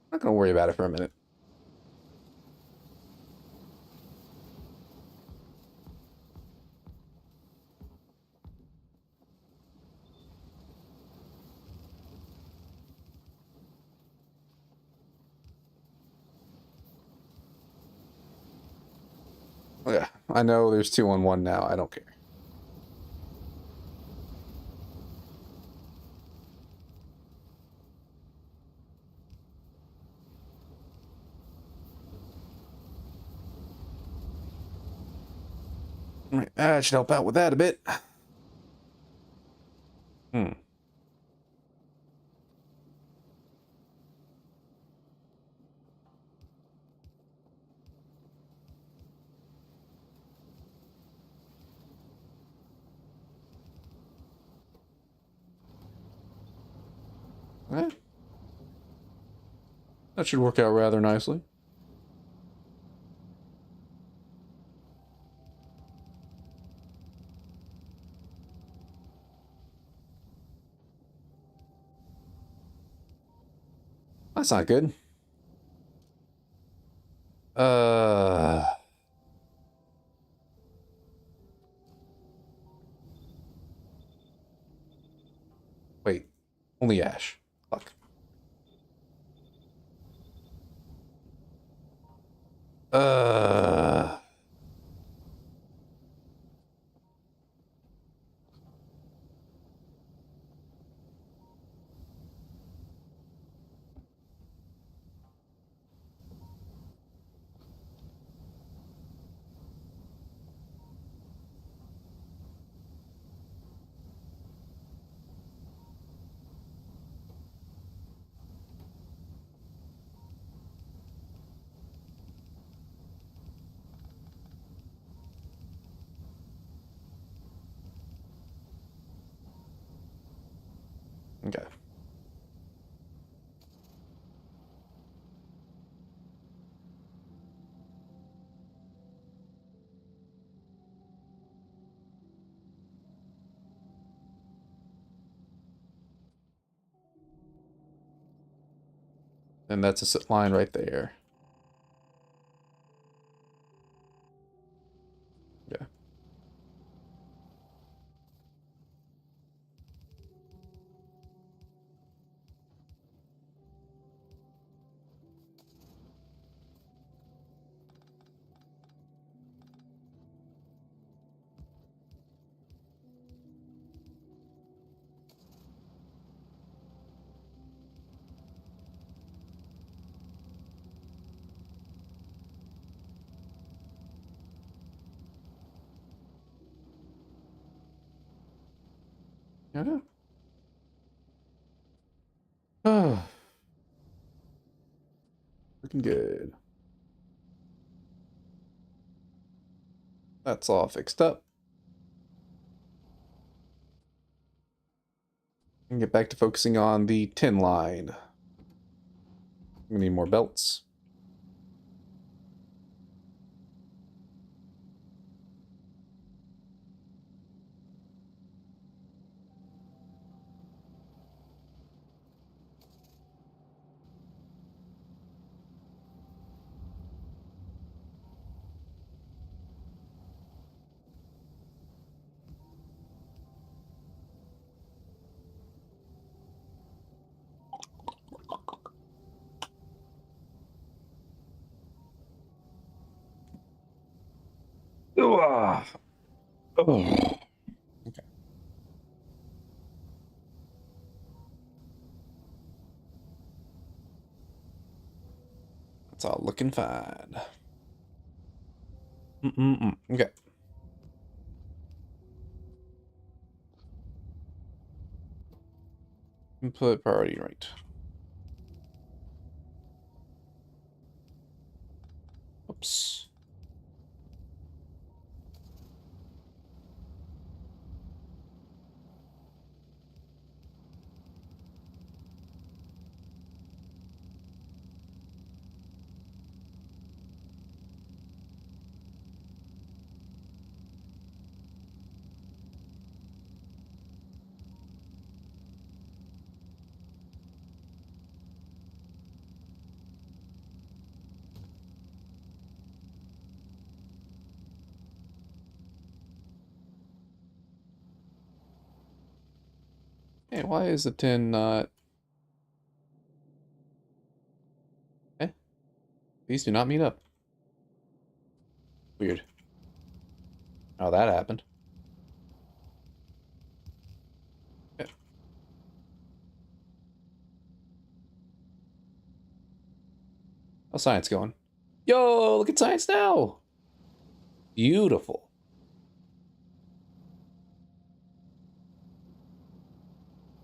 Not gonna worry about it for a minute. Oh, yeah, I know there's 2 on 1 now. I don't care. All right, that should help out with that a bit. Hmm. Eh, that should work out rather nicely. That's not good. Uh, Wait. Only ash. Fuck. Uh, okay. And that's a sit line right there. Yeah. Yeah. Oh, looking good. That's all fixed up. And get back to focusing on the tin line. We need more belts. Ugh. Oh. Okay. That's all looking fine. Okay. Input priority right. Oops. Hey, why is the tin not... Eh? These do not meet up. Weird. How that happened. Yeah. How's science going? Yo, look at science now! Beautiful.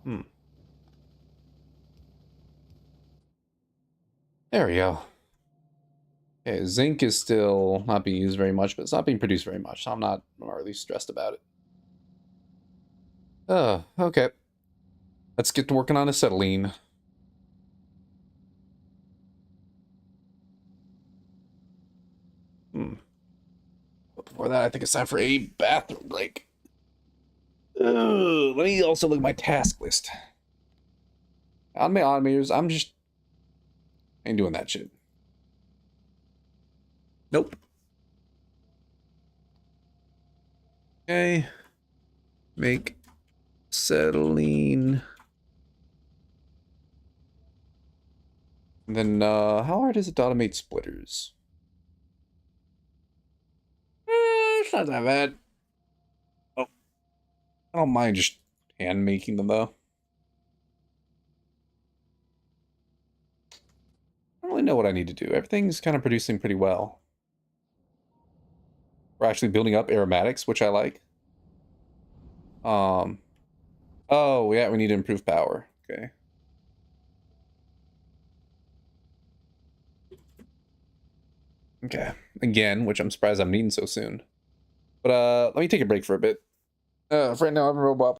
Hmm. There we go. Okay, zinc is still not being used very much, but it's not being produced very much, so I'm not really stressed about it. Oh, okay. Let's get to working on acetylene. Hmm. But before that, I think it's time for a bathroom break. Let me also look at my task list. On my automators, I ain't doing that shit. Nope. Okay. Make acetylene. And then, how hard is it to automate splitters? It's not that bad. Oh, I don't mind just hand making them though. I don't really know what I need to do. Everything's kind of producing pretty well. We're actually building up aromatics, which I like. Um, oh yeah, we need to improve power. Okay. Okay. Again, which I'm surprised I'm needing so soon. But let me take a break for a bit. For right now, I'm a robot.